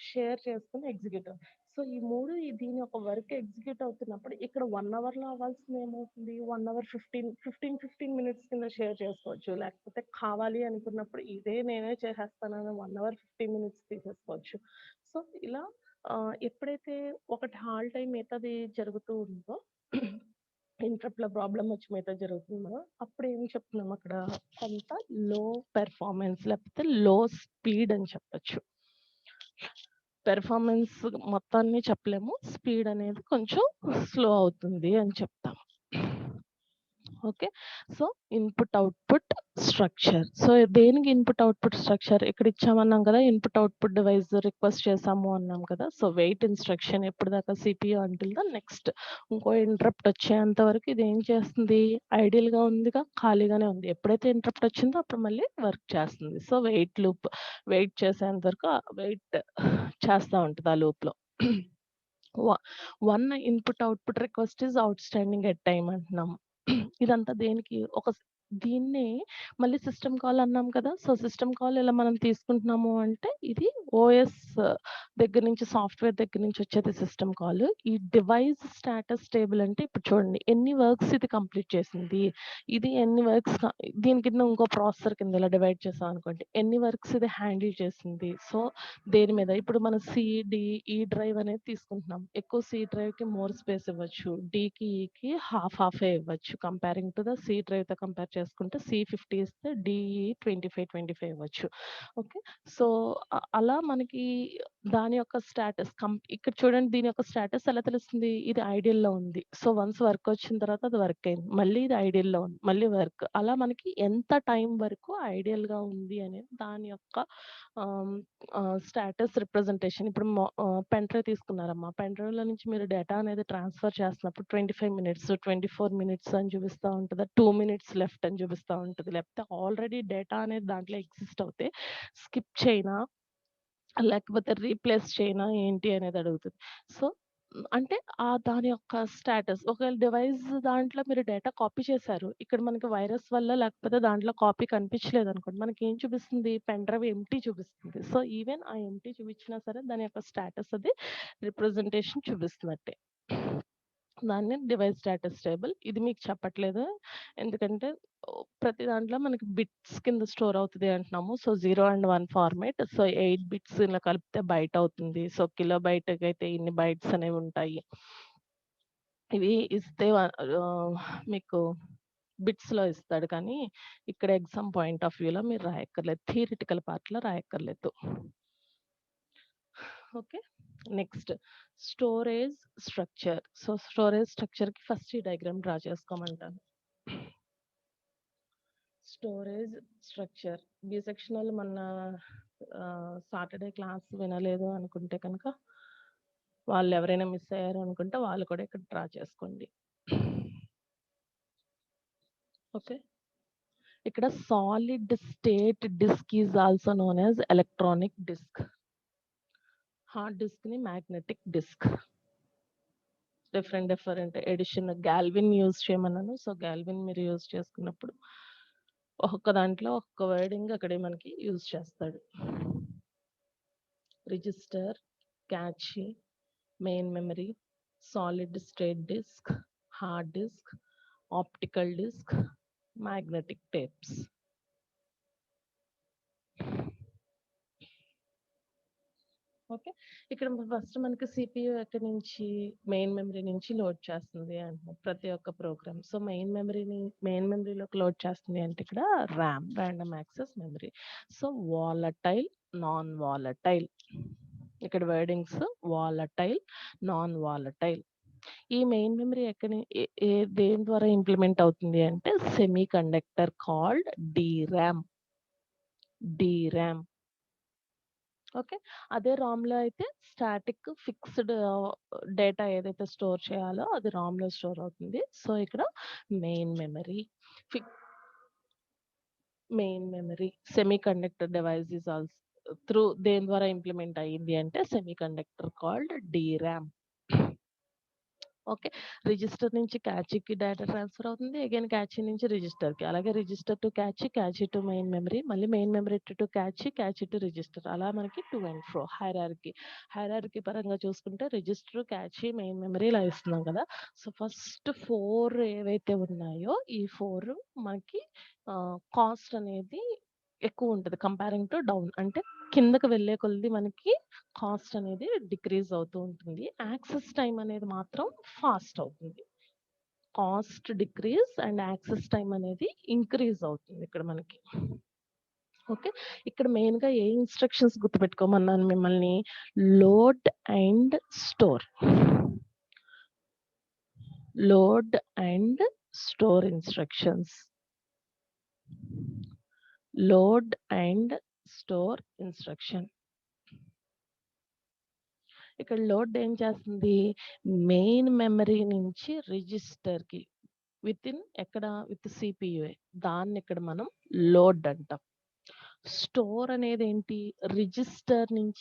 షేర్ చేసుకొని ఎగ్జిక్యూట్ సో, ఈ 3 దీని యొక్క వర్క్ ఎగ్జిక్యూట్ అవుతున్నప్పుడు ఇక్కడ 1 అవర్‌లో అవ్వాల్సింది ఏమవుతుంది? 1 అవర్ 15 మినిట్స్ కింద షేర్ చేసుకోవచ్చు. లేకపోతే కావాలి అనుకున్నప్పుడు ఇదే నేనే చేసేస్తానని 1 అవర్ 15 మినిట్స్ తీసేసుకోవచ్చు. సో, ఇలా ఎప్పుడైతే ఒకటి హాల్ట్ అయ్యి మిగతాది జరుగుతూ ఉందో ఇంటరప్ట్‌లో ప్రాబ్లమ్ వచ్చి మిగతాది జరుగుతుందో అప్పుడు ఏం చెప్తున్నాం అక్కడ కొంత లో పెర్ఫార్మన్స్ లేకపోతే లో స్పీడ్ అని చెప్పొచ్చు. పెర్ఫార్మన్స్ మొత్తాన్ని చెప్పలేము. స్పీడ్ అనేది కొంచెం స్లో అవుతుంది అని చెప్తాము. Okay. So, input, output structure. So, దేనికి ఇన్‌పుట్, అవుట్‌పుట్ స్ట్రక్చర్ ఇక్కడ ఇచ్చామన్నాం కదా! ఇన్‌పుట్, అవుట్‌పుట్ డివైస్ రిక్వెస్ట్ చేసాము అన్నాం కదా! సో, వెయిట్ ఇన్‌స్ట్రక్షన్ ఎప్పటిదాకా సీపీయూ అంటిల్ ద నెక్స్ట్ ఇంకో ఇంటరప్ట్ వచ్చేంత వరకు ఇది ఏం చేస్తుంది? ఐడియల్‌గా ఉందిగా, ఖాళీగానే ఉంది. ఎప్పుడైతే ఇంటరప్ట్ వచ్చిందో అప్పుడు మళ్ళీ వర్క్ చేస్తుంది. సో, వెయిట్ చేసేంత వరకు వెయిట్ చేస్తా ఉంటది ఆ లూప్‌లో. వ one input, output request is outstanding at time అంటున్నాము. ఇదంతా దేనికి? దీన్నే మళ్ళీ సిస్టమ్ కాల్ అన్నాం కదా! సో, సిస్టమ్ కాల్ ఎలా మనం తీసుకుంటున్నాము అంటే, ఇది ఓఎస్ దగ్గర నుంచి సాఫ్ట్‌వేర్ దగ్గర నుంచి వచ్చేది సిస్టమ్ కాల్. ఈ డివైస్ స్టేటస్ టేబుల్ అంటే ఇప్పుడు చూడండి ఎన్ని వర్క్స్ ఇది కంప్లీట్ చేసింది. ఇది ఎన్ని వర్క్స్ దీని కింద ఇంకో ప్రాసెసర్ కింద ఇలా డివైడ్ చేసామనుకోండి. ఎన్ని వర్క్స్ ఇది హ్యాండిల్ చేసింది. సో, దేని మీద ఇప్పుడు మనం ఈ డ్రైవ్ అనేది తీసుకుంటున్నాం. ఎక్కువ సి డ్రైవ్‌కి మోర్ స్పేస్ ఇవ్వచ్చు. డీకి, ఈకి హాఫ్ హాఫే ఇవ్వచ్చు. కంపేరింగ్ టు ద సి డ్రైవ్‌తో కంపేర్ చేసుకుంటే C50 ఇస్తే DE 25 ఇవ్వచ్చు. ఓకే. సో, అలా మనకి దాని యొక్క స్టేటస్ ఇక్కడ చూడండి దీని యొక్క స్టేటస్ ఎలా తెలుస్తుంది? ఇది ఐడియల్‌లో ఉంది. సో, వన్స్ వర్క్ వచ్చిన తర్వాత అది వర్క్ అయింది. మళ్ళీ ఇది ఐడియల్‌లో ఉంది. మళ్ళీ వర్క్. అలా మనకి ఎంత టైం వరకు ఐడియల్‌గా ఉంది అనేది దాని యొక్క ఆహ్, స్టేటస్ రిప్రజెంటేషన్. ఇప్పుడు పెన్ డ్రైవ్ తీసుకున్నారమ్మా. పెన్ డ్రైవ్‌లో నుంచి మీరు డేటా అనేది ట్రాన్స్‌ఫర్ చేస్తున్నప్పుడు 25 మినిట్స్, 24 మినిట్స్ అని చూపిస్తా ఉంటదా? 2 మినిట్స్ లెఫ్ట్ అని చూపిస్తా ఉంటది. లేకపోతే ఆల్రెడీ డేటా అనేది దాంట్లో ఎగ్జిస్ట్ అవుతే స్కిప్ చేయనా? లేకపోతే రీప్లేస్ చేయనా? ఏంటి అనేది అడుగుతది. సో, అంటే దాని యొక్క స్టేటస్ ఒకవేళ డివైస్ దాంట్లో మీరు డేటా కాపీ చేశారు. ఇక్కడ మనకి వైరస్ వల్ల లేకపోతే దాంట్లో కాపీ కనిపించలేదనుకోండి. మనకేం చూపిస్తుంది? పెన్ డ్రైవ్ ఎంప్టీ చూపిస్తుంది. సో, ఈవెన్ ఆ ఎంప్టీ చూపించినా సరే దాని యొక్క స్టేటస్ అది రిప్రజెంటేషన్ చూపిస్తున్నట్టే. దాన్ని డివైస్ స్టేటస్ టేబుల్. ఇది మీకు చెప్పట్లేదు. ఎందుకంటే ప్రతి దాంట్లో మనకి బిట్స్ కింద స్టోర్ అవుతది అంటున్నాము. So, 0 and 1 format. So, 8 bits ఇలా కలిపితే బైట్ అవుతుంది. సో, కిలోబైట్‌కైతే ఇన్ని బైట్స్ అనేవి ఉంటాయి. ఇవి ఇస్తే మీకు బిట్స్‌లో ఇస్తాడు. కానీ ఇక్కడ ఎగ్జామ్ పాయింట్ ఆఫ్ వ్యూలో మీరు రాయక్కర్లేదు. థియరిటికల్ పార్ట్‌లో రాయక్కర్లేదు. Okay. Next storage structure. So, storage స్ట్రక్చర్‌కి ఫస్ట్ ఈ డయాగ్రామ్ డ్రా చేసుకోమంటాను. Storage structure. బి సెక్షనల్ మొన్న సాటర్‌డే క్లాస్ వినలేదు అనుకుంటే కనుక, వాళ్ళెవరైనా మిస్ అయ్యారు అనుకుంటే వాళ్ళు కూడా ఇక్కడ డ్రా చేసుకోండి. ఓకే. ఇక్కడ solid state disk is also known as electronic disk. Hard డిస్క్‌ని magnetic disk. Different edition Galvin use చేయమన్నాను. సో, గాల్విన్ మీరు యూజ్ చేసుకున్నప్పుడు ఒక్కొక్క దాంట్లో ఒక్కొక్క వర్డింగ్ అక్కడే మనకి యూజ్ చేస్తాడు. Register, cache, main memory, solid state disk, hard disk, optical disk, magnetic tapes. Okay. ఇక్కడ ఫస్ట్ మనకి సిపియు ఎక్కడి నుంచి మెయిన్ మెమరీ నుంచి లోడ్ చేస్తుంది అంటున్నాం. ప్రతి ఒక్క ప్రోగ్రామ్. సో, మెయిన్ మెమరీలోకి లోడ్ చేస్తుంది అంటే ఇక్కడ RAM, random access memory. So, volatile, non volatile. ఇక్కడ వర్డింగ్స్ వాలటైల్, నాన్ వాలటైల్. ఈ మెయిన్ మెమరీ ఎక్కడి దేని ద్వారా ఇంప్లిమెంట్ అవుతుంది అంటే semiconductor called DRAM. DRAM. Okay. అదే రామ్‌లో అయితే స్టాటిక్ ఫిక్స్‌డ్ డేటా ఏదైతే స్టోర్ చేయాలో అది రామ్‌లో స్టోర్ అవుతుంది. సో, ఇక్కడ మెయిన్ మెమరీ. ఫిక్ main memory. Semiconductor device is దేని ద్వారా ఇంప్లిమెంట్ అయ్యింది అంటే semiconductor called DRAM. Okay. Register నుంచి క్యాచీకి డేటా ట్రాన్స్‌ఫర్ అవుతుంది. అగైన్ క్యాచీ నుంచి రిజిస్టర్‌కి. అలాగే register to cache, cache to main memory, మళ్ళీ main memory to cache, cache to register. అలా మనకి to and fro hierarchy. Hierarchy పరంగా చూసుకుంటే రిజిస్టర్, క్యాచీ, మెయిన్ మెమరీ ఇలా ఇస్తున్నాం కదా! సో, ఫస్ట్ 4 ఏవైతే ఉన్నాయో ఈ 4 మనకి కాస్ట్ అనేది ఎక్కువుంటది కంపేరింగ్ టు డౌన్. అంటే కిందకి వెళ్ళే కొలది మనకి కాస్ట్ అనేది డిక్రీజ్ అవుతూ ఉంటుంది. యాక్సెస్ టైమ్ అనేది మాత్రం ఫాస్ట్ అవుతుంది. Cost decrease and access time అనేది ఇంక్రీజ్ అవుతుంది ఇక్కడ మనకి. ఓకే. ఇక్కడ మెయిన్‌గా ఏ ఇన్‌స్ట్రక్షన్స్ గుర్తుపెట్టుకోమన్నాను మిమ్మల్ని? Load and store. Load and store instructions. Load and store instruction. ఇక్కడ లోడ్ ఏం చేస్తుంది? మెయిన్ మెమరీ నుంచి రిజిస్టర్‌కి విత్ సిపియుఏ. దాన్ని ఇక్కడ మనం లోడ్ అంటాం. స్టోర్ అనేది ఏంటి?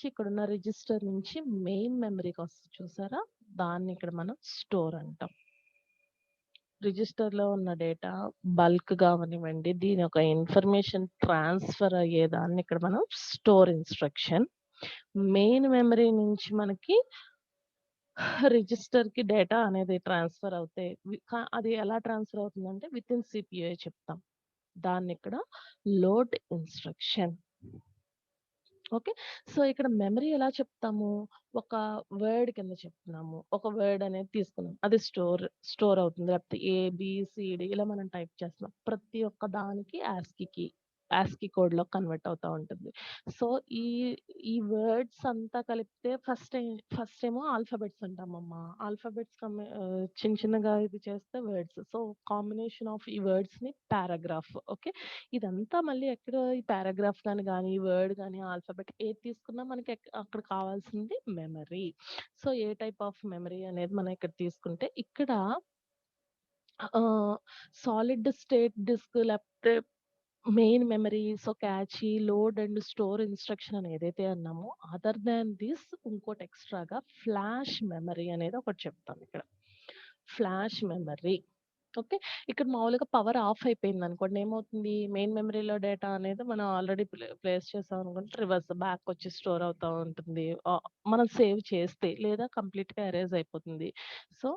ఇక్కడున్న రిజిస్టర్ నుంచి మెయిన్ మెమరీకి వస్తది చూసారా? దాన్ని ఇక్కడ మనం స్టోర్ అంటాం. రిజిస్టర్‌లో ఉన్న డేటా బల్క్‌గా అవనివ్వండి, దీని యొక్క ఇన్ఫర్మేషన్ ట్రాన్స్‌ఫర్ అయ్యేదాన్ని ఇక్కడ మనం స్టోర్ ఇన్‌స్ట్రక్షన్. మెయిన్ మెమరీ నుంచి మనకి రిజిస్టర్‌కి డేటా అనేది ట్రాన్స్‌ఫర్ అవుతే అది ఎలా ట్రాన్స్‌ఫర్ అవుతుందంటే వితిన్ సిపియుఏ చెప్తాం. దాన్నిక్కడ లోడ్ ఇన్‌స్ట్రక్షన్. ఓకే. సో, ఇక్కడ మెమరీ ఎలా చెప్తాము? ఒక వర్డ్ కింద చెప్తున్నాము. ఒక వర్డ్ అనేది తీసుకున్నాం. అది స్టోర్ అవుతుంది. లేకపోతే ఏబీసీడీ ఇలా మనం టైప్ చేస్తున్నాం. ప్రతి ఒక్క దానికి ఆస్కీ కోడ్‌లో కన్వర్ట్ అవుతా ఉంటుంది. సో, ఈ ఈ వర్డ్స్ అంతా కలిపితే ఫస్ట్ ఏమో ఆల్ఫాబెట్స్ అంటామమ్మా. చిన్న చిన్నగా ఇది చేస్తే వర్డ్స్. సో, కాంబినేషన్ ఆఫ్ ఈ వర్డ్స్‌ని పారాగ్రాఫ్. ఓకే. ఇదంతా మళ్ళీ ఎక్కడ ఈ పారాగ్రాఫ్ గాని, వర్డ్ గాని, ఆల్ఫాబెట్ ఏది తీసుకున్నా మనకి అక్కడ కావాల్సింది memory. So, A type of memory అనేది మనం ఇక్కడ తీసుకుంటే ఇక్కడ ఆహ్, సాలిడ్ స్టేట్ డిస్క్ లేకపోతే main memory, so, catchy, load and store instruction అని ఏదైతే అన్నామో అదర్ థాన్ దిస్ ఇంకోటి ఎక్స్‌ట్రాగా ఫ్లాష్ మెమరీ అనేది ఒకటి చెప్తాం ఇక్కడ. Flash memory. ఓకే. ఇక్కడ మామూలుగా పవర్ ఆఫ్ అయిపోయిందనుకోండి ఏమవుతుంది? మెయిన్ మెమరీలో డేటా అనేది మనం ఆల్రెడీ ప్లేస్ చేసామనుకుంటే రివర్స్ బ్యాకొచ్చి స్టోర్ అవుతా ఉంటుంది. మనం సేవ్ చేస్తే లేదా కంప్లీట్‌గా ఎరేజ్ అయిపోతుంది. సో,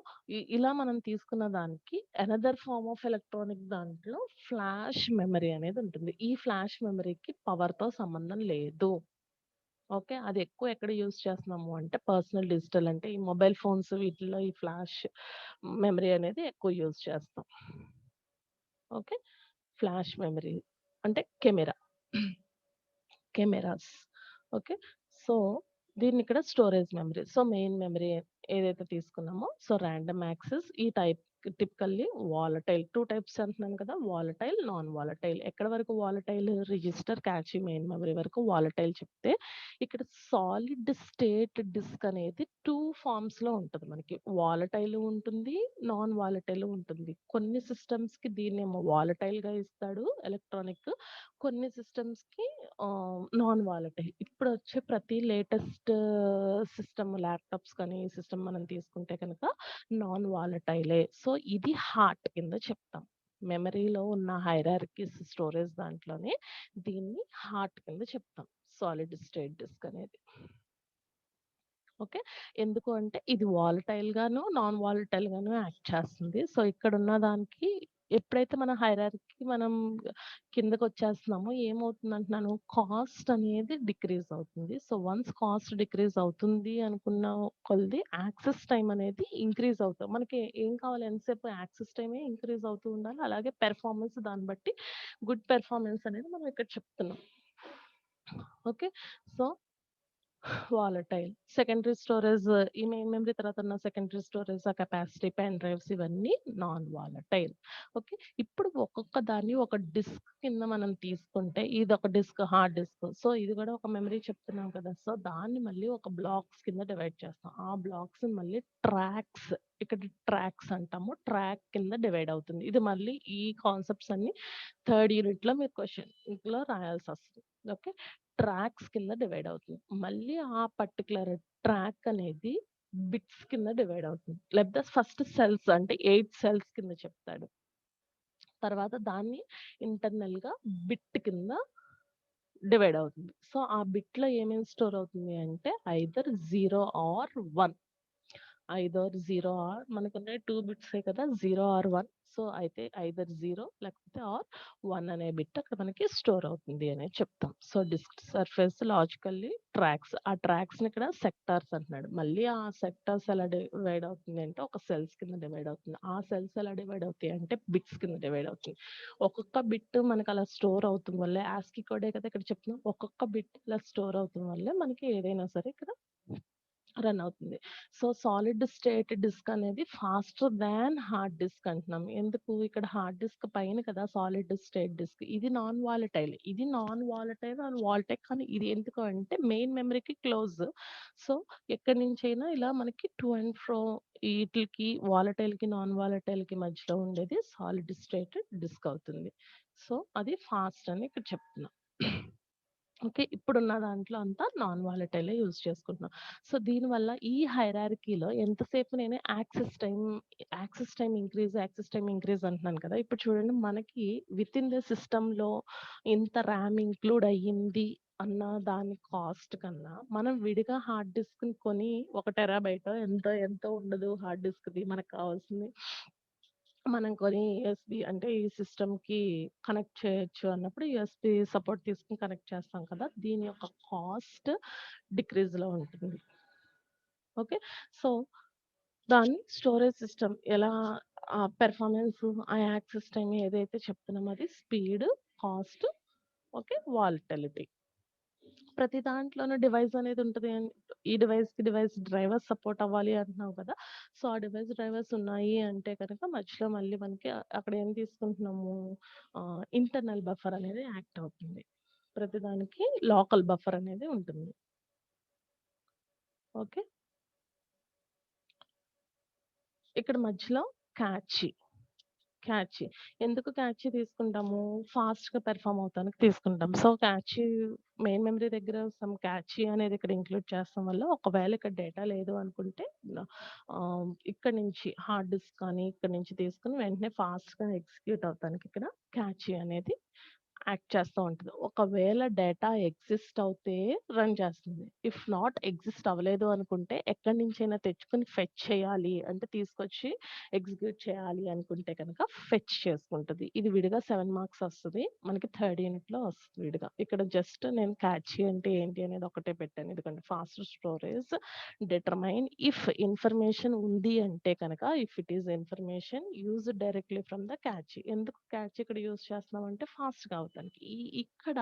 ఇలా మనం తీసుకున్న దానికి అనదర్ ఫార్మ్ ఆఫ్ ఎలక్ట్రానిక్ దాంట్లో ఫ్లాష్ మెమరీ అనేది ఉంటుంది. ఈ ఫ్లాష్ మెమరీకి పవర్‌తో సంబంధం లేదు. ఓకే. అది ఎక్కువ ఎక్కడ యూజ్ చేస్తున్నాము అంటే పర్సనల్ డిజిటల్ అంటే ఈ మొబైల్ ఫోన్స్ వీటిల్లో ఈ ఫ్లాష్ మెమరీ అనేది ఎక్కువ యూజ్ చేస్తాం. ఓకే. ఫ్లాష్ మెమరీ అంటే కెమెరాస్. ఓకే. సో, దీన్నిక్కడ storage memory. So, main memory ఏదైతే తీసుకున్నామో ర్యాండమ్ యాక్సెస్ ఈ టిపికల్లీ వాలటైల్ 2 టైప్స్ అంటున్నాను కదా! Volatile, non volatile. ఎక్కడి వరకు volatile register, cache, main memory వరకు వాలటైల్ చెప్తే, ఇక్కడ సాలిడ్ స్టేట్ డిస్క్ అనేది 2 ఫార్మ్స్‌లో ఉంటది మనకి. వాలటైల్ ఉంటుంది, నాన్ వాలటైల్ ఉంటుంది. కొన్ని సిస్టమ్స్‌కి దీన్నేమో వాలటైల్‌గా ఇస్తాడు ఎలక్ట్రానిక్. కొన్ని సిస్టమ్స్‌కి నాన్ వాలటైల్. ఇప్పుడొచ్చే ప్రతి లేటెస్ట్ ల్యాప్‌టాప్స్ కానీ, ఈ సిస్టమ్ మనం తీసుకుంటే గనక నాన్ వాలటైలే. సో, ఇది హార్ట్ కింద చెప్తాం. మెమరీలో ఉన్న హైరార్కీస్ స్టోరేజ్ దాంట్లోనే దీన్ని హార్ట్ కింద చెప్తాం. సాలిడ్ స్టేట్ డిస్క్ అనేది. ఓకే. ఎందుకు అంటే ఇది వాలటైల్ గాను, నాన్ వాలటైల్ గాను యాక్ట్ చేస్తుంది. సో, ఇక్కడున్న దానికి ఎప్పుడైతే మన హైరార్కీ మనం కిందకొచ్చేస్తున్నామో ఏమవుతుందంటున్నాను, కాస్ట్ అనేది డిక్రీజ్ అవుతుంది. సో, వన్స్ కాస్ట్ డిక్రీజ్ అవుతుంది అనుకున్న కొలది యాక్సెస్ టైమ్ అనేది ఇంక్రీజ్ అవుతుంది. మనకి ఏం కావాలి ఎంతసేపు యాక్సెస్ టైమే ఇంక్రీజ్ అవుతూ ఉండాలి. అలాగే పెర్ఫార్మన్స్ దాన్ని బట్టి గుడ్ పెర్ఫార్మన్స్ అనేది మనం ఇక్కడ చెప్తున్నాం. Okay. So volatile. Secondary storage ఈ మెయిన్ మెమరీ తర్వాత ఉన్న సెకండరీ స్టోరేజ్, ఆ కెపాసిటీ, పెన్ డ్రైవ్స్ ఇవన్నీ నాన్ వాలటైల్. ఓకే. ఇప్పుడు ఒక్కొక్క దాన్ని ఒక డిస్క్ కింద మనం తీసుకుంటే ఇదొక డిస్క్, హార్డ్ డిస్క్. సో, ఇది కూడా ఒక మెమరీ చెప్తున్నాం కదా! సో, దాన్ని మళ్ళీ ఒక బ్లాక్స్ కింద డివైడ్ చేస్తాం. ఆ బ్లాక్స్‌ని మళ్ళీ ట్రాక్స్ ఇక్కడ ట్రాక్స్ అంటాము. ట్రాక్ కింద డివైడ్ అవుతుంది. ఇది మళ్ళీ ఈ కాన్సెప్ట్స్ అన్నీ థర్డ్ యూనిట్‌లో మీరు క్వెషన్‌లో రాయాల్సొస్తది. ఓకే. ట్రాక్స్ కింద డివైడ్ అవుతుంది. మళ్ళీ ఆ పర్టిక్యులర్ ట్రాక్ అనేది బిట్స్ కింద డివైడ్ అవుతుంది. లేకపోతే ఫస్ట్ సెల్స్ అంటే 8 సెల్స్ కింద చెప్తాడు. తర్వాత దాన్ని ఇంటర్నల్‌గా బిట్ కింద డివైడ్ అవుతుంది. సో, ఆ బిట్‌లో ఏమేమి స్టోర్ అవుతుంది అంటే ఐదర్ 0 ఆర్ 1. ఐదర్ 0 ఆర్ మనకున్నయి 2 బిట్సే కదా! 0 ఆర్ 1. సో, అయితే ఐదర్ 0 లేకపోతే ఆర్ 1 అనే బిట్ అక్కడ మనకి స్టోర్ అవుతుంది అనేది చెప్తాం. So, disk surface logically tracks. ఆ ట్రాక్స్‌ని ఇక్కడ సెక్టార్స్ అంటున్నాడు. మళ్ళీ ఆ సెక్టార్స్ ఎలా డివైడ్ అవుతుంది అంటే ఒక సెల్స్ కింద డివైడ్ అవుతుంది. ఆ సెల్స్ ఎలా డివైడ్ అవుతాయి అంటే బిట్స్ కింద డివైడ్ అవుతుంది. ఒక్కొక్క బిట్ మనకు అలా స్టోర్ అవుతుంది వల్లే ఆస్కీ కోడే కదా ఇక్కడ చెప్తున్నాం. ఒక్కొక్క బిట్ ఇలా స్టోర్ అవుతుంది వల్లే మనకి ఏదైనా సరే ఇక్కడ రన్ అవుతుంది. సో, సాలిడ్ స్టేట్ డిస్క్ అనేది ఫాస్టర్ థాన్ హార్డ్ డిస్క్ అంటున్నాం. ఎందుకు? ఇక్కడ హార్డ్ డిస్క్ పైన కదా సాలిడ్ స్టేట్ డిస్క్. ఇది నాన్ వాలటైల్. ఇది నాన్ వాలటైల్ అండ్ వాలటైల్ కానీ ఇది ఎందుకు అంటే మెయిన్ మెమరీకి క్లోజ్. సో, ఎక్కడి నుంచైనా ఇలా మనకి టు అండ్ ఫ్రో ఈట్లికి వాలటైల్‌కి, నాన్ వాలటైల్‌కి మధ్యలో ఉండేది సాలిడ్ స్టేట్ డిస్క్ అవుతుంది. సో, అది ఫాస్ట్ అని ఇక్కడ చెప్తున్నా. ఓకే. ఇప్పుడున్న దాంట్లో అంతా నాన్ వాలటైలే యూజ్ చేసుకుంటున్నాం. సో, దీనివల్ల ఈ హైరార్కీలో ఎంతసేపు నేను యాక్సెస్ టైమ్ ఇంక్రీజ్ అంటున్నాను కదా! ఇప్పుడు చూడండి మనకి వితిన్ ద సిస్టమ్‌లో ఇంత ర్యామ్ ఇంక్లూడ్ అయ్యింది అన్న దాని కాస్ట్ కన్నా, మనం విడిగా హార్డ్ డిస్క్‌ని కొని 1 టెరాబైటో ఎంతో ఎంతో ఉండదు హార్డ్ డిస్క్‌ది మనకు కావాల్సింది మనం కొని యూఎస్‌బి అంటే ఈ సిస్టమ్‌కి కనెక్ట్ చేయొచ్చు అన్నప్పుడు యూఎస్‌బి సపోర్ట్ తీసుకొని కనెక్ట్ చేస్తాం కదా! దీని యొక్క కాస్ట్ డిక్రీజ్‌లో ఉంటుంది. ఓకే. సో, దాన్ని స్టోరేజ్ సిస్టమ్ ఎలా పెర్ఫార్మెన్స్, ఆ యాక్సెస్ టైమ్ ఏదైతే చెప్తున్నామో అది స్పీడ్, కాస్ట్, ఓకే, వాలటిలిటీ. ప్రతి దాంట్లోనూ డివైస్ అనేది ఉంటది. ఈ డివైస్‌కి డివైస్ డ్రైవర్స్ సపోర్ట్ అవ్వాలి అంటున్నావు కదా! సో, ఆ డివైస్ డ్రైవర్స్ ఉన్నాయి అంటే కనుక మధ్యలో మళ్ళీ మనకి అక్కడ ఏం తీసుకుంటున్నాము, ఇంటర్నల్ బఫర్ అనేది యాక్ట్ అవుతుంది. ప్రతిదానికి లోకల్ బఫర్ అనేది ఉంటుంది. ఓకే. ఇక్కడ మధ్యలో క్యాచీ. క్యాచీ. ఎందుకు క్యాచీ తీసుకుంటాము? ఫాస్ట్‌గా పెర్ఫార్మ్ అవ్వటానికి తీసుకుంటాం. సో, క్యాచీ మెయిన్ మెమరీ దగ్గర సమ్ క్యాచీ అనేది ఇక్కడ ఇంక్లూడ్ చేస్తాం వల్ల ఒకవేళ ఇక్కడ డేటా లేదు అనుకుంటే ఇక్కడి నుంచి హార్డ్ డిస్క్ కానీ ఇక్కడి నుంచి తీసుకొని వెంటనే ఫాస్ట్‌గా ఎగ్జిక్యూట్ అవ్వటానికి ఇక్కడ క్యాచీ అనేది యాక్ట్ చేస్తూ ఉంటది. ఒకవేళ డేటా ఎగ్జిస్ట్ అవుతే రన్ చేస్తుంది. ఇఫ్ నాట్ ఎగ్జిస్ట్ అవ్వలేదు అనుకుంటే ఎక్కడి నుంచైనా తెచ్చుకొని ఫెచ్ చేయాలి అంటే తీసుకొచ్చి ఎగ్జిక్యూట్ చేయాలి అనుకుంటే కనుక ఫెచ్ చేసుకుంటది. ఇది విడిగా 7 మార్క్స్ వస్తది. మనకి థర్డ్ యూనిట్‌లో వస్తది విడిగా. ఇక్కడ జస్ట్ నేను క్యాచీ అంటే ఏంటి అనేది ఒకటే పెట్టాను. ఎందుకంటే fast storage determine if information ఉంది అంటే కనుక if it is information used directly from the catchy. ఎందుకు క్యాచీ ఇక్కడ యూజ్ చేస్తున్నామంటే ఫాస్ట్‌గా అవ్వటానికి. ఇక్కడ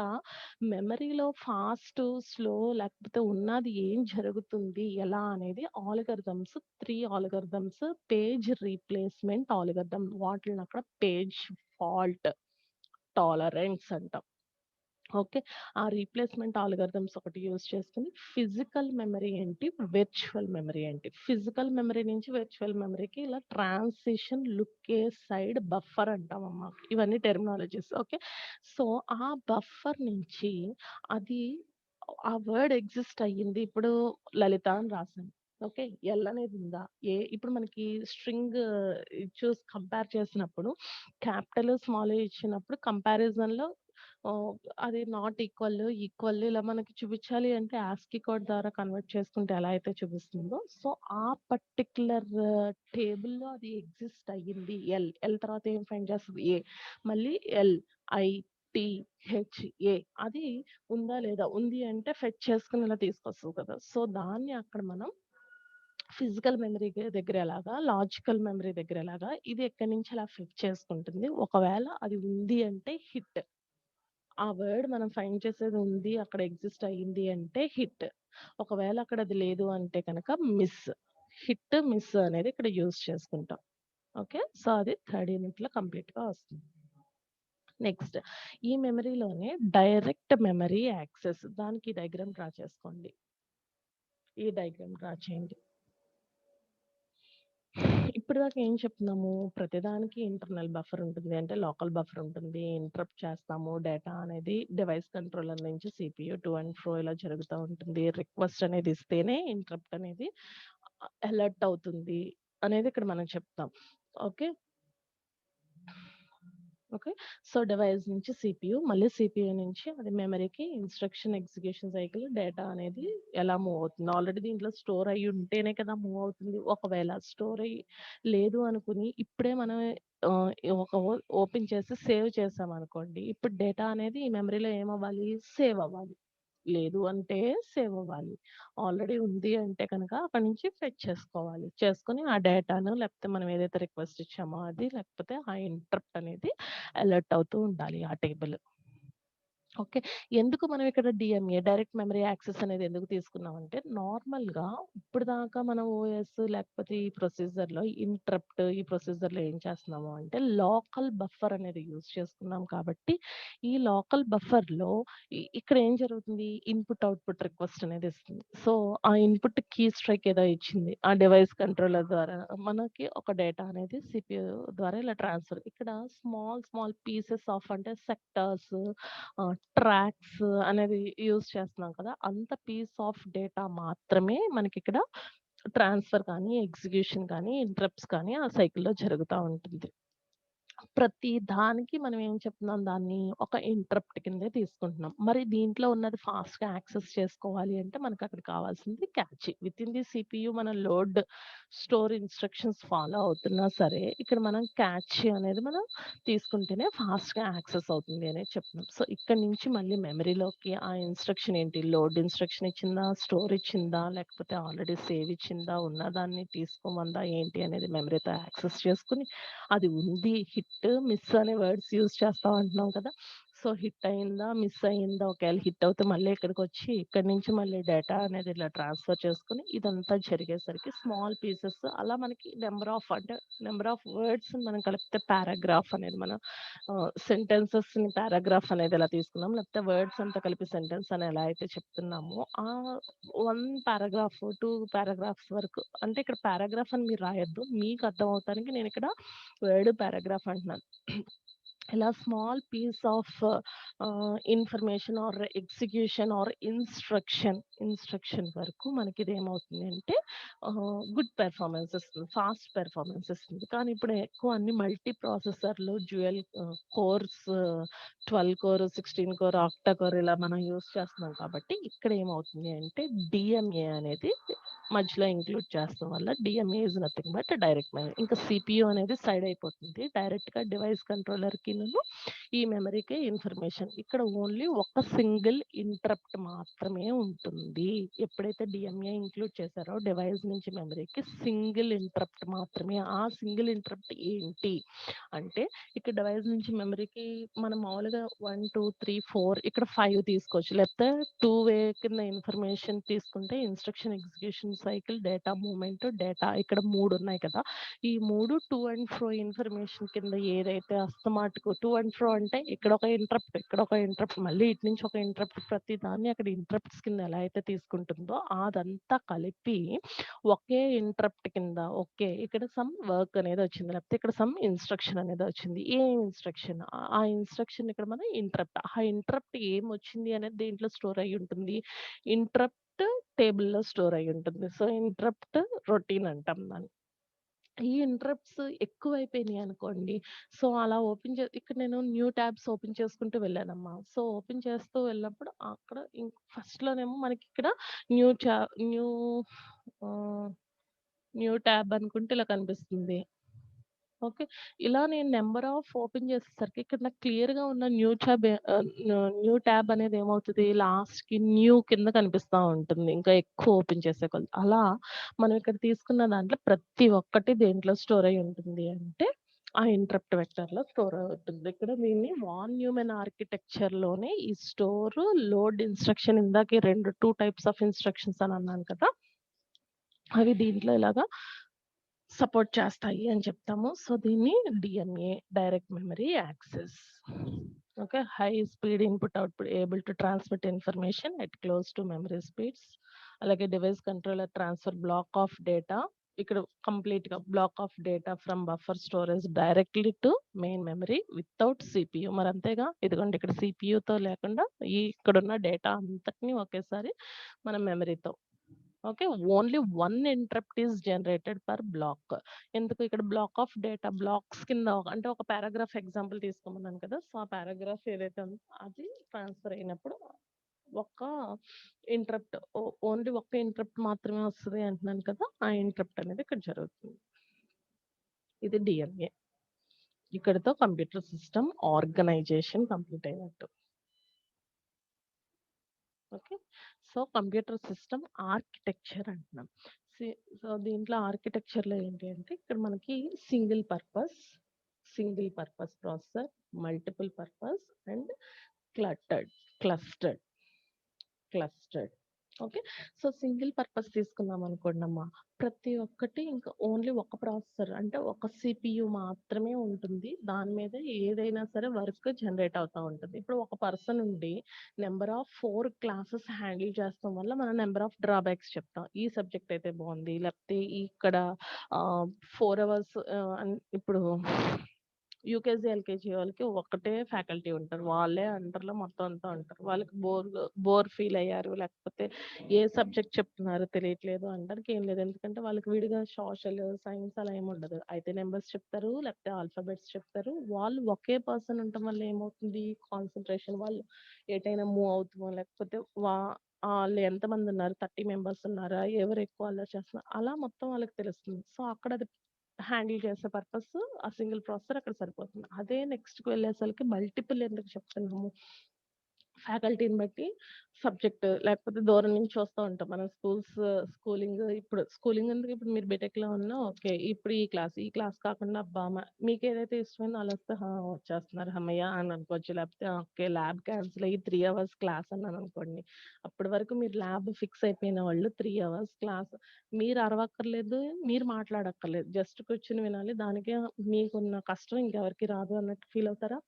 మెమరీలో ఫాస్ట్, స్లో లేకపోతే ఉన్నది ఏం జరుగుతుంది, ఎలా అనేది algorithms 3 algorithms page replacement algorithm వాటిల్ని అక్కడ పేజ్ ఫాల్ట్ టాలరెన్స్ అంటాం. ఓకే. ఆ రీప్లేస్‌మెంట్ ఆల్గోరిథమ్స్ ఒకటి యూజ్ చేసుకొని ఫిజికల్ మెమరీ ఏంటి, వర్చువల్ మెమరీ ఏంటి. ఫిజికల్ మెమరీ నుంచి వర్చువల్ మెమరీకి ఇలా ట్రాన్సిషన్ లుక్ సైడ్ బఫర్ అంటామమ్మా. ఇవన్నీ టెర్మినాలజీస్. ఓకే. సో, ఆ బఫర్ నుంచి అది ఆ వర్డ్ ఎగ్జిస్ట్ అయ్యింది. ఇప్పుడు లలిత అని రాసాను. ఓకే. ఎల్ అనేది ఉందా? ఇప్పుడు మనకి స్ట్రింగ్ చూసి కంపేర్ చేసినప్పుడు క్యాపిటల్, స్మాల్ ఇచ్చినప్పుడు కంపారిజన్‌లో ఆహ్, అది నాట్ ఈక్వల్, ఈక్వల్ ఇలా మనకి చూపించాలి అంటే ఆస్కీ కోడ్ ద్వారా కన్వర్ట్ చేసుకుంటే ఎలా అయితే చూపిస్తుందో, సో, ఆ పర్టిక్యులర్ టేబుల్‌లో అది ఎగ్జిస్ట్ అయ్యింది. ఎల్ తర్వాత ఏం ఫైండ్ చేస్తది? ఏ. మళ్ళీ ఎల్, ఐ, టీ, హెచ్, ఏ అది ఉందా లేదా? ఉంది అంటే ఫెచ్ చేసుకొని ఇలా తీసుకొస్తది కదా! సో, దాన్ని అక్కడ మనం ఫిజికల్ మెమరీ దగ్గర ఎలాగా, లాజికల్ మెమరీ దగ్గర ఎలాగా, ఇది ఎక్కడి నుంచి అలా ఫెచ్ చేసుకుంటుంది. ఒకవేళ అది ఉంది అంటే హిట్. ఆ వర్డ్ మనం ఫైండ్ చేసేది ఉంది, అక్కడ ఎగ్జిస్ట్ అయ్యింది అంటే హిట్. ఒకవేళ అక్కడ అది లేదు అంటే కనుక మిస్. హిట్, మిస్ అనేది ఇక్కడ యూజ్ చేసుకుంటాం. ఓకే. సో, అది థర్డ్ యూనిట్‌లో కంప్లీట్‌గా వస్తుంది. నెక్స్ట్ ఈ మెమరీలోనే డైరెక్ట్ మెమరీ యాక్సెస్ దానికి డయాగ్రామ్ డ్రా చేసుకోండి. ఈ డయాగ్రామ్ డ్రా చేయండి. ఇప్పటిదాకా ఏం చెప్తున్నాము? ప్రతిదానికి ఇంటర్నల్ బఫర్ ఉంటుంది. అంటే లోకల్ బఫర్ ఉంటుంది. ఇంటరప్ట్ చేస్తాము. డేటా అనేది డివైస్ కంట్రోలర్ నుంచి సీపీయూ టు అండ్ ఫ్రో ఇలా జరుగుతా ఉంటుంది. రిక్వెస్ట్ అనేది ఇస్తేనే ఇంటరప్ట్ అనేది అలర్ట్ అవుతుంది అనేది ఇక్కడ మనం చెప్తాం. ఓకే. ఓకే. సో, డివైస్ నుంచి సీపీయూ, మళ్ళీ సీపీయూ నుంచి అది మెమరీకి ఇన్‌స్ట్రక్షన్ ఎగ్జిక్యూషన్ సైకిల్ డేటా అనేది ఎలా మూవ్ అవుతుంది. ఆల్రెడీ దీంట్లో స్టోర్ అయ్యి ఉంటేనే కదా మూవ్ అవుతుంది. ఒకవేళ స్టోర్ అయ్యి లేదు అనుకుని ఇప్పుడే మనం ఆహ్, ఒక ఓపెన్ చేసి సేవ్ చేసామనుకోండి. ఇప్పుడు డేటా అనేది ఈ మెమరీలో ఏమవ్వాలి? సేవ్ అవ్వాలి. లేదు అంటే సేవ్ అవ్వాలి. ఆల్రెడీ ఉంది అంటే కనుక అక్కడి నుంచి ఫెచ్ చేసుకోవాలి. చేసుకొని ఆ డేటాను లేకపోతే మనం ఏదైతే రిక్వెస్ట్ ఇచ్చామో అది లేకపోతే ఆ ఇంటరప్ట్ అనేది అలర్ట్ అవుతూ ఉండాలి ఆ టేబుల్. ఓకే. ఎందుకు మనం ఇక్కడ డీఎంఏ డైరెక్ట్ మెమరీ యాక్సెస్ అనేది ఎందుకు తీసుకున్నామంటే, నార్మల్‌గా ఇప్పటిదాకా మనం ఓఎస్ లేకపోతే ఈ ప్రొసీజర్‌లో ఈ ప్రొసీజర్‌లో ఏం చేస్తున్నాము అంటే, లోకల్ బఫర్ అనేది యూజ్ చేసుకున్నాం కాబట్టి, ఈ లోకల్ బఫర్‌లో ఇక్కడ ఏం జరుగుతుంది? ఇన్‌పుట్, అవుట్‌పుట్ రిక్వెస్ట్ అనేది ఇస్తుంది. సో, ఆ ఇన్‌పుట్ కీ స్ట్రైక్ ఏదో ఇచ్చింది. ఆ డివైస్ కంట్రోలర్ ద్వారా మనకి ఒక డేటా అనేది సిపియూ ద్వారా ఇలా ట్రాన్స్‌ఫర్. ఇక్కడ స్మాల్, స్మాల్ పీసెస్ ఆఫ్ అంటే సెక్టార్స్ ట్రాక్స్ అనేది యూజ్ చేస్తున్నాం కదా! అంత పీస్ ఆఫ్ డేటా మాత్రమే మనకిక్కడ ట్రాన్స్‌ఫర్ కానీ, ఎగ్జిక్యూషన్ కానీ, ఇంటరప్ట్స్ కానీ ఆ సైకిల్‌లో జరుగుతా ఉంటుంది. ప్రతి దానికి మనం ఏం చెప్తున్నాం దాన్ని ఒక ఇంటరప్ట్ కిందే తీసుకుంటున్నాం. మరి దీంట్లో ఉన్నది ఫాస్ట్‌గా యాక్సెస్ చేసుకోవాలి అంటే మనకక్కడ కావాల్సింది క్యాచీ. వితిన్ ది సీపీయూ మనం లోడ్, స్టోర్ ఇన్‌స్ట్రక్షన్స్ ఫాలో అవుతున్నా సరే, ఇక్కడ మనం క్యాచీ అనేది మనం తీసుకుంటేనే ఫాస్ట్‌గా యాక్సెస్ అవుతుంది అనేది చెప్తున్నాం. సో, ఇక్కడి నుంచి మళ్ళీ మెమరీలోకి ఆ ఇన్‌స్ట్రక్షన్ ఏంటి, లోడ్ ఇన్‌స్ట్రక్షన్ ఇచ్చిందా, స్టోర్ ఇచ్చిందా, లేకపోతే ఆల్రెడీ సేవ్ ఇచ్చిందా, ఉన్నదాన్ని తీసుకోమందా ఏంటి అనేది మెమరీతో యాక్సెస్ చేసుకొని, అది ఉంది, హిట్, మిస్ అనే వర్డ్స్ యూజ్ చేస్తాం అంటున్నాం కదా! సో, హిట్ అయిందా, మిస్ అయిందా, ఒకవేళ హిట్ అవుతే మళ్ళీ ఇక్కడికొచ్చి ఇక్కడి నుంచి మళ్ళీ డేటా అనేది ఇలా ట్రాన్స్‌ఫర్ చేసుకొని ఇదంతా జరిగేసరికి స్మాల్ పీసెస్ అలా మనకి నంబర్ ఆఫ్ వర్డ్స్‌ని మనం కలిపితే పారాగ్రాఫ్ అనేది మనం సెంటెన్సెస్‌ని పారాగ్రాఫ్ అనేది ఎలా తీసుకున్నాం, లేకపోతే వర్డ్స్ అంతా కలిపి సెంటెన్స్ అని ఎలా అయితే చెప్తున్నామో, 1 పారాగ్రాఫ్, 2 పారాగ్రాఫ్స్ వరకు అంటే ఇక్కడ పారాగ్రాఫ్ అని మీరు రాయొద్దు. మీకు అర్థమవుతానికి నేనిక్కడ వర్డ్ పారాగ్రాఫ్ అంటున్నాను. ఇలా small piece of information or execution or instruction వరకు మనకిదేమవుతుంది అంటే గుడ్ పెర్ఫార్మన్స్ ఇస్తుంది. ఫాస్ట్ పెర్ఫార్మన్స్ ఇస్తుంది. కానీ ఇప్పుడు ఎక్కువ అన్ని మల్టీ ప్రాసెసర్‌లు, dual cores, 12 core, 16 core, octa core ఇలా మనం యూజ్ చేస్తున్నాం కాబట్టి ఇక్కడ ఏమవుతుంది అంటే డీఎంఏ అనేది మధ్యలో ఇంక్లూడ్ చేస్తాం వల్ల DMA is nothing but direct memory. ఇంకా సీపీయూ అనేది సైడ్ అయిపోతుంది. డైరెక్ట్‌గా డివైస్ కంట్రోలర్‌కిను ఈ మెమరీకే ఇన్ఫర్మేషన్. ఇక్కడ ఓన్లీ ఒక సింగిల్ ఇంటరప్ట్ మాత్రమే ఉంటుంది. ఎప్పుడైతే డీఎంఏ ఇంక్లూడ్ చేశారో డివైస్ నుంచి మెమరీకి సింగిల్ ఇంటరప్ట్ మాత్రమే. ఆ సింగిల్ ఇంటరప్ట్ ఏంటి అంటే ఇక్కడ డివైస్ నుంచి మెమరీకి మనం మామూలుగా 1, 2, 3, 4 ఇక్కడ 5 తీసుకోవచ్చు. లేకపోతే 2 వే కింద ఇన్ఫర్మేషన్ తీసుకుంటే instruction execution cycle, data movement, data ఇక్కడ 3 ఉన్నాయి కదా! ఈ 3 టు అండ్ ఫ్రో ఇన్ఫర్మేషన్ కింద ఏదైతే అస్తమాటుకు టు అండ్ ఫ్రో అంటే ఇక్కడ ఒక ఇంటరప్ట్, ఇక్కడ ఒక ఇంటరప్ట్, మళ్ళీ ఇటు నుంచి ఒక ఇంటరప్ట్, ప్రతి దాన్ని అక్కడ ఇంటరప్ట్స్ కింద ఎలా అయితే తీసుకుంటుందో అదంతా కలిపి ఒకే ఇంటరప్ట్ కింద ఓకే. ఇక్కడ సమ్ వర్క్ అనేది వచ్చింది. లేకపోతే ఇక్కడ సమ్ ఇన్‌స్ట్రక్షన్ అనేది వచ్చింది. ఏ ఇన్‌స్ట్రక్షన్? ఆ ఇన్‌స్ట్రక్షన్ ఇక్కడ మనం ఇంటరప్ట్. ఆ ఇంటరప్ట్ ఏమొచ్చింది అనేది దేంట్లో స్టోర్ అయ్యి ఉంటుంది. ఇంటరప్ట్ టేబుల్‌లో స్టోర్ అయ్యి ఉంటుంది. సో, ఇంటరప్ట్ రొటీన్ అంటాం దాన్ని. ఈ ఇంటరప్ట్స్ ఎక్కువైపోయినాయి అనుకోండి. సో, అలా ఇక్కడ నేను న్యూ ట్యాబ్స్ ఓపెన్ చేసుకుంటూ వెళ్ళానమ్మా. సో, ఓపెన్ చేస్తూ వెళ్ళినప్పుడు అక్కడ ఫస్ట్‌లోనేమో మనకిక్కడ న్యూ చా న్యూ ఆహ్, న్యూ ట్యాబ్ అనుకుంటే ఇలా కనిపిస్తుంది. ఓకే. ఇలా నేను నంబర్ ఆఫ్ ఓపెన్ చేసేసరికి ఇక్కడ నాకు క్లియర్‌గా ఉన్న న్యూ ట్యాబ్ అనేది ఏమవుతది లాస్ట్‌కి న్యూ కింద కనిపిస్తా ఉంటుంది. ఇంకా ఎక్కువ ఓపెన్ చేసే కొద్దీ. అలా మనం ఇక్కడ తీసుకున్న దాంట్లో ప్రతి ఒక్కటి దేంట్లో స్టోర్ అయ్యి ఉంటుంది అంటే ఆ ఇంటరప్ట్ వెక్టర్‌లో స్టోర్ అవుతుంది. ఇక్కడ దీన్ని వాన్ న్యూమన్ ఆర్కిటెక్చర్‌లోనే ఈ స్టోర్, లోడ్ ఇన్‌స్ట్రక్షన్ ఇందాక 2 టైప్స్ ఆఫ్ ఇన్‌స్ట్రక్షన్స్ అని అన్నాను కదా! అవి దీంట్లో ఇలాగా సపోర్ట్ చేస్తాయి అని చెప్తాము. సో, దీన్ని DMA direct memory access. Okay. High speed input, output able to transmit information at close to memory speeds. అలాగే device controller transfer block of data. ఇక్కడ కంప్లీట్‌గా block of data from buffer storage directly to main memory without CPU. మరి అంతేగా ఇదిగోండి ఇక్కడ సీపీయూతో లేకుండా ఇక్కడున్న డేటా అంతటిని ఒకేసారి మనం మెమరీతో okay. Only 1 interrupt is generated per block. ఎందుకు ఇక్కడ బ్లాక్ ఆఫ్ డేటా బ్లాక్స్ కింద అంటే ఒక పారాగ్రాఫ్ ఎగ్జాంపుల్ తీసుకోమన్నాను కదా! సో, ఆ పారాగ్రాఫ్ ఏదైతే ఉందో అది ట్రాన్స్‌ఫర్ అయినప్పుడు ఒక్క ఇంటరప్ట్ ఓన్లీ ఒక్క ఇంటరప్ట్ మాత్రమే వస్తది అంటున్నాను కదా! ఆ ఇంటరప్ట్ అనేది ఇక్కడ జరుగుతుంది. ఇది డీఎంఏ. ఇక్కడితో కంప్యూటర్ సిస్టమ్ ఆర్గనైజేషన్ కంప్లీట్ అయినట్టు. Okay. So, computer system architecture అంటున్నాం. సి సో, దీంట్లో ఆర్కిటెక్చర్‌లో ఏంటి అంటే ఇక్కడ మనకి single purpose processor, multiple purpose and cluttered, clustered, clustered. Okay. So, single purpose తీసుకున్నామనుకోండమ్మా, ప్రతి ఒక్కటి ఇంకా ఓన్లీ ఒక ప్రాసెసర్ అంటే ఒక సీపీయూ మాత్రమే ఉంటుంది. దాని మీద ఏదైనా సరే వర్క్ జనరేట్ అవుతా ఉంటుంది. ఇప్పుడు ఒక పర్సన్ ఉండి నంబర్ ఆఫ్ 4 క్లాసెస్ హ్యాండిల్ చేస్తాం వల్ల మనం నంబర్ ఆఫ్ డ్రాబ్యాక్స్ చెప్తాం. ఈ సబ్జెక్ట్ అయితే బావుంది. లేకపోతే ఇక్కడ 4 అవర్స్ ఇప్పుడు యూకేజీ, ఎల్‌కేజీ వాళ్ళకి ఒకటే ఫ్యాకల్టీ ఉంటారు. వాళ్ళే అండర్‌లో మొత్తం అంతా ఉంటారు. వాళ్ళకి బోర్ ఫీల్ అయ్యారు, లేకపోతే ఏ సబ్జెక్ట్ చెప్తున్నారో తెలియట్లేదు అనడానికి ఏం లేదు. ఎందుకంటే వాళ్ళకి విడిగా సోషల్, సైన్స్ అలా ఏమి ఉండదు. అయితే నెంబర్స్ చెప్తారు, లేకపోతే ఆల్ఫాబెట్స్ చెప్తారు. వాళ్ళు ఒకే పర్సన్ ఉండటం వల్ల ఏమవుతుంది, కాన్సంట్రేషన్ వాళ్ళు ఎటైనా మూవ్ అవుతామో, లేకపోతే ఆళ్ళు ఎంతమంది ఉన్నారు, 30 మెంబర్స్ ఉన్నారా, ఎవరు ఎక్కువ అల్లరి చేస్తున్నారు, అలా మొత్తం వాళ్ళకి తెలుస్తుంది. సో, అక్కడ అది హ్యాండిల్ చేసే పర్పస్ ఆ సింగిల్ ప్రాసెసర్ అక్కడ సరిపోతుంది. అదే నెక్స్ట్‌కి వెళ్ళేసరికి మల్టిపుల్ ఎందుకు చెప్తున్నాము, ఫ్యాకల్టీని బట్టి సబ్జెక్ట్, లేకపోతే దూరం నుంచి వస్తా ఉంటాం. మనం స్కూలింగ్ ఎందుకు, ఇప్పుడు మీరు బీటెక్‌లో ఉన్నా ఓకే. ఇప్పుడు ఈ క్లాస్ కాకుండా అబ్బా! మీకేదైతే ఇష్టమైందో ఆళ్ళొస్తే వచ్చేస్తున్నారు హమ్మయ్య! అని అనుకోవచ్చు. లేకపోతే ఓకే. ల్యాబ్ క్యాన్సిల్ అయ్యి 3 అవర్స్ క్లాస్ అన్నాననుకోండి. అప్పటి వరకు మీరు ల్యాబ్ ఫిక్స్ అయిపోయిన వాళ్ళు 3 అవర్స్ క్లాస్ మీరు అరవక్కర్లేదు, మీరు మాట్లాడక్కర్లేదు. జస్ట్ కూర్చొని వినాలి. దానికే మీకున్న కష్టం ఇంకెవరికీ రాదు అన్నట్టు ఫీల్ అవుతారా?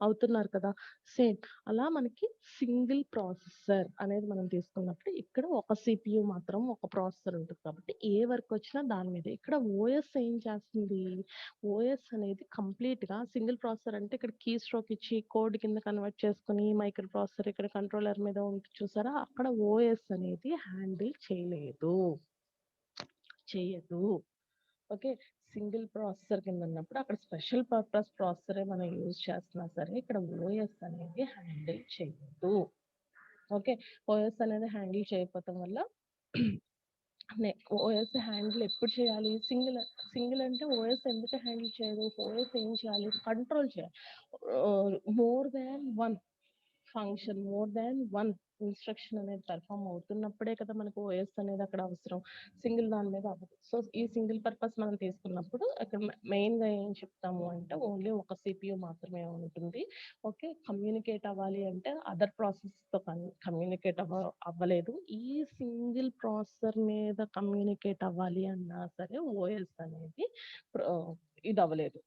అవుతున్నారు కదా! సేమ్ అలా మనకి సింగిల్ ప్రాసెసర్ అనేది మనం తీసుకున్నప్పుడు ఇక్కడ ఒక సీపీయూ మాత్రం ఒక ప్రాసెసర్ ఉంటుంది కాబట్టి ఏ వర్క్ వచ్చినా దాని మీదే. ఇక్కడ ఓఎస్ ఏం చేస్తుంది? ఓఎస్ అనేది కంప్లీట్‌గా సింగిల్ ప్రాసెసర్ అంటే ఇక్కడ కీ స్ట్రోక్ ఇచ్చి కోడ్ కింద కన్వర్ట్ చేసుకొని మైక్రో ప్రాసెసర్ ఇక్కడ కంట్రోలర్ మీద ఉంటుంది చూసారా? అక్కడ ఓఎస్ అనేది హ్యాండిల్ చేయదు. ఓకే. సింగిల్ ప్రాసెసర్ కింద ఉన్నప్పుడు అక్కడ స్పెషల్ పర్పస్ ప్రాసెసరే మనం యూజ్ చేస్తున్నా సరే ఇక్కడ ఓఎస్ అనేది హ్యాండిల్ చేయదు. ఓకే. ఓఎస్ అనేది హ్యాండిల్ చేయకపోవటం వల్ల ఓఎస్ హ్యాండిల్ ఎప్పుడు చేయాలి? సింగిల్ అంటే ఓఎస్ ఎందుకు హ్యాండిల్ చేయదు? ఓఎస్ ఏం చేయాలి? కంట్రోల్ చేయాలి. More than one function, more than one instruction అనేది పెర్ఫార్మ్ అవుతున్నప్పుడే కదా మనకు ఓఎస్ అనేది అక్కడ అవసరం. సింగిల్ దాని మీద అవ్వదు. సో, ఈ సింగిల్ పర్పస్ మనం తీసుకున్నప్పుడు అక్కడ మెయిన్‌గా ఏం చెప్తాము అంటే ఓన్లీ ఒక సీపీయూ మాత్రమే ఉంటుంది. ఓకే. కమ్యూనికేట్ అవ్వాలి అంటే అదర్ ప్రాసెసెస్‌తో కమ్యూనికేట్ అవ్వలేదు. ఈ సింగిల్ ప్రాసెసర్ మీద కమ్యూనికేట్ అవ్వాలి అన్నా సరే ఓఎస్ అనేది ఇదవ్వలేదు.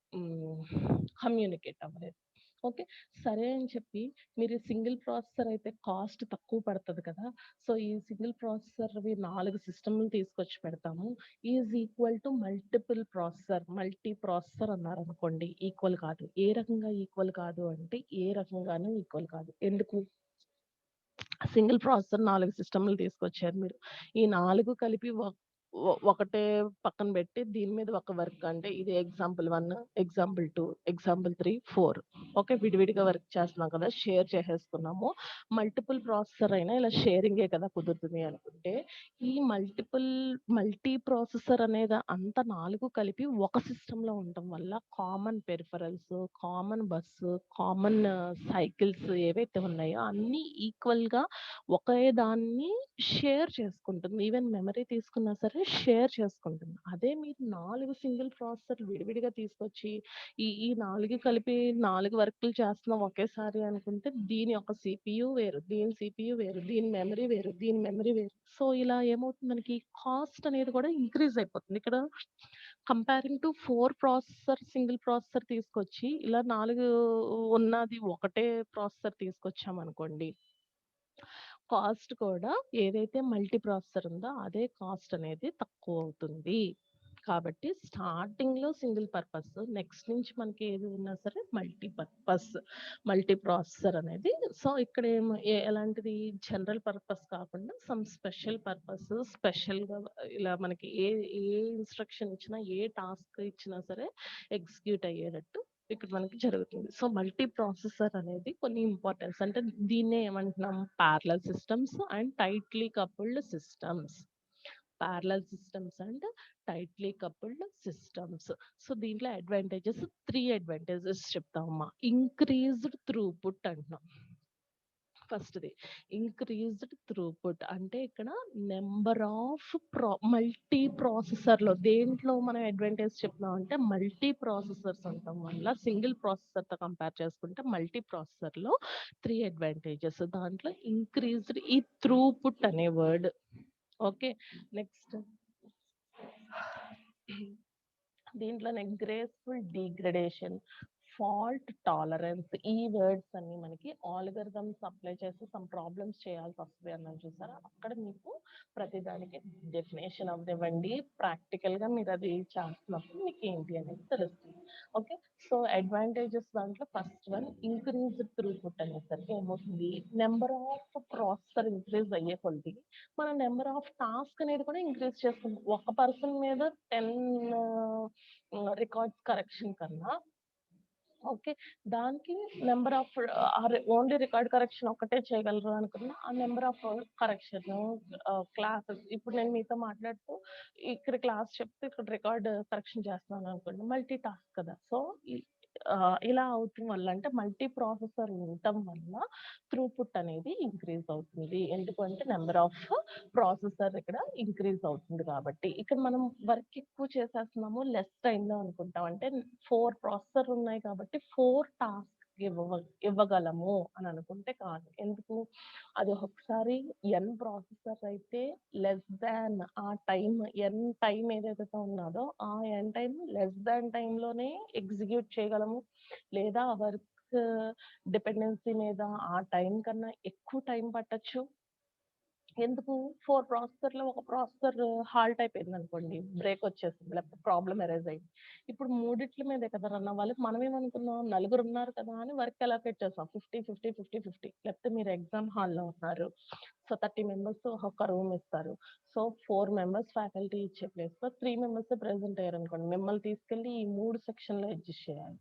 కమ్యూనికేట్ అవ్వలేదు. ఓకే. సరే అని చెప్పి మీరు సింగిల్ ప్రాసెసర్ అయితే కాస్ట్ తక్కువ పడతది కదా! సో, ఈ సింగిల్ ప్రాసెసర్‌వి 4 సిస్టమ్‌లు తీసుకొచ్చి పెడతాము. Is equal to multi processor అన్నారనుకోండి. ఈక్వల్ కాదు. ఏ రకంగా ఈక్వల్ కాదు అంటే, ఏ రకంగానూ ఈక్వల్ కాదు. ఎందుకు? సింగిల్ ప్రాసెసర్ 4 సిస్టమ్‌లు తీసుకొచ్చారు మీరు. ఈ 4 కలిపి ఒకటే పక్కన పెట్టి దీని మీద ఒక వర్క్ అంటే ఇది ఎగ్జాంపుల్ 1, ఎగ్జాంపుల్ 2, ఎగ్జాంపుల్ 3, 4 ఓకే. విడివిడిగా వర్క్ చేస్తున్నాం కదా! షేర్ చేసేసుకున్నాము. మల్టిపుల్ ప్రాసెసర్ అయినా ఇలా షేరింగే కదా కుదురుతుంది అనుకుంటే, ఈ మల్టీ ప్రాసెసర్ అనేది అంతా 4 కలిపి ఒక సిస్టమ్‌లో ఉండటం వల్ల common peripherals, common bus, common cycles ఏవైతే ఉన్నాయో అన్నీ ఈక్వల్‌గా ఒకే దాన్ని షేర్ చేసుకుంటుంది. ఈవెన్ మెమరీ తీసుకున్నా సరే షేర్ చేసుకుంటుంది. అదే మీరు 4 సింగిల్ ప్రాసెసర్‌లు విడివిడిగా తీసుకొచ్చి ఈ 4 కలిపి 4 వర్కులు చేస్తున్నాం ఒకేసారి అనుకుంటే దీని యొక్క సీపీయూ వేరు, దీని సీపీయూ వేరు, దీని మెమరీ వేరు, దీని మెమరీ వేరు. సో, ఇలా ఏమవుతుంది మనకి కాస్ట్ అనేది కూడా ఇంక్రీజ్ అయిపోతుంది. ఇక్కడ కంపేరింగ్ టు 4 సింగిల్ ప్రాసెసర్ తీసుకొచ్చి ఇలా 4 ఉన్నది ఒకటే ప్రాసెసర్ తీసుకొచ్చామనుకోండి. కాస్ట్ కూడా ఏదైతే మల్టీ ప్రాసెసర్ ఉందో అదే కాస్ట్ అనేది తక్కువవుతుంది. కాబట్టి స్టార్టింగ్‌లో సింగిల్ పర్పస్, నెక్స్ట్ నుంచి మనకి ఏది ఉన్నా సరే మల్టీ ప్రాసెసర్ అనేది. సో, ఇక్కడ ఎలాంటిది జనరల్ పర్పస్ కాకుండా సమ్ స్పెషల్ పర్పస్, స్పెషల్‌గా ఇలా మనకి ఏ ఇన్‌స్ట్రక్షన్ ఇచ్చినా, ఏ టాస్క్ ఇచ్చినా సరే ఎగ్జిక్యూట్ అయ్యేటట్టు ఇక్కడ మనకి జరుగుతుంది. సో, మల్టీ ప్రాసెసర్ అనేది కొన్ని ఇంపార్టెన్స్ అంటే దీన్నే ఏమంటున్నాం parallel systems and tightly coupled systems. Parallel systems and tightly coupled systems. So, దీంట్లో 3 అడ్వాంటేజెస్ చెప్తామమ్మా. ఇంక్రీజ్డ్ త్రూపుట్ అంటున్నాం. ఫస్ట్‌ది ఇంక్రీజ్డ్ త్రూపుట్ అంటే ఇక్కడ నంబర్ ఆఫ్ మల్టీ ప్రాసెసర్‌లో దేంట్లో మనం అడ్వాంటేజ్ చెప్తున్నాం అంటే మల్టీ ప్రాసెసర్స్ ఉండటం వల్ల సింగిల్ ప్రాసెసర్‌తో కంపేర్ చేసుకుంటే మల్టీ ప్రాసెసర్‌లో 3 అడ్వాంటేజెస్. దాంట్లో ఇంక్రీజ్డ్ ఈ త్రూపుట్ అనే వర్డ్. ఓకే. నెక్స్ట్ దీంట్లోనే గ్రేస్‌ఫుల్ డీగ్రేడేషన్, ఫాల్ట్ టాలరెన్స్. ఈ వర్డ్స్ అన్ని మనకి ఆల్గరిథమ్స్ అప్లై చేసి సమ్ ప్రాబ్లమ్స్ చేయాల్సి వస్తుంది అన్నాను చూసారా, అక్కడ మీకు ప్రతిదానికి డెఫినేషన్ అవ్వండి, ప్రాక్టికల్గా మీరు అది చేస్తున్నప్పుడు మీకు ఏంటి అనేది తెలుస్తుంది. ఓకే, సో అడ్వాంటేజెస్ దాంట్లో ఫస్ట్ వన్ ఇంక్రీజ్ త్రూపుట్ అనేసరికి ఏమవుతుంది, నెంబర్ ఆఫ్ ప్రాసెసర్ ఇంక్రీజ్ అయ్యే కొద్ది మన నెంబర్ ఆఫ్ టాస్క్ అనేది కూడా ఇంక్రీజ్ చేస్తుంది. ఒక పర్సన్ మీద 10 రికార్డ్స్ కరెక్షన్ కన్నా ఓకే, దానికి number of only record correction ఒక్కటే చేయగలరు అనుకున్నా ఆ నెంబర్ ఆఫ్ కరెక్షన్ క్లాసెస్. ఇప్పుడు నేను మీతో మాట్లాడుతూ ఇక్కడ క్లాస్ చెప్తే ఇక్కడ రికార్డ్ కరెక్షన్ చేస్తున్నాను అనుకోండి, మల్టీ టాస్క్ కదా. సో ఇలా అవుతుంది వల్ల అంటే మల్టీ ప్రాసెసర్ ఉండటం వల్ల త్రూపుట్ అనేది ఇంక్రీజ్ అవుతుంది. ఎందుకంటే నెంబర్ ఆఫ్ ప్రాసెసర్ ఇక్కడ ఇంక్రీజ్ అవుతుంది కాబట్టి. ఇక్కడ మనం వర్క్ ఎక్కువ చేసేస్తున్నాము లెస్ టైంలో అనుకుంటాం, అంటే 4 ప్రాసెసర్ ఉన్నాయి కాబట్టి 4 టాస్క్ ఇవ్వగలము అని అనుకుంటే కాదు. ఎందుకు, అది ఒక్కొక్కసారి ఎన్ ప్రాసెసర్ అయితే లెస్ దాన్ ఆ టైం ఎన్ టైం ఏదైతే ఉన్నదో ఆ ఎన్ టైం లెస్ దాన్ టైంలోనే ఎగ్జిక్యూట్ చేయగలము, లేదా వర్క్ డిపెండెన్సీ మీద ఆ టైం కన్నా ఎక్కువ టైం పట్టచ్చు. ఎందుకు, 4 ప్రాసెసర్‌లో ఒక ప్రాసెసర్ హాల్ట్ అయిపోయింది అనుకోండి, బ్రేక్ వచ్చేసింది, లేకపోతే ప్రాబ్లమ్ అరైజ్ అయింది. ఇప్పుడు మూడిట్ల మీదే కదా రన్ అవ్వాలి. మనం ఏమనుకున్నాం, నలుగురు ఉన్నారు కదా అని వర్క్ అలొకేట్ చేసాం. 50, 50, 50, 50. లేకపోతే మీరు ఎగ్జామ్ హాల్‌లో ఉన్నారు. సో 30 మెంబర్స్ ఒక రూమ్ ఇస్తారు. సో 4 మెంబర్స్ ఫ్యాకల్టీ ఇచ్చే ప్లేస్‌లో 3 మెంబర్సే ప్రెజెంట్ అయ్యారనుకోండి, మిమ్మల్ని తీసుకెళ్ళి ఈ 3 సెక్షన్‌లో అడ్జస్ట్ చేయాలి.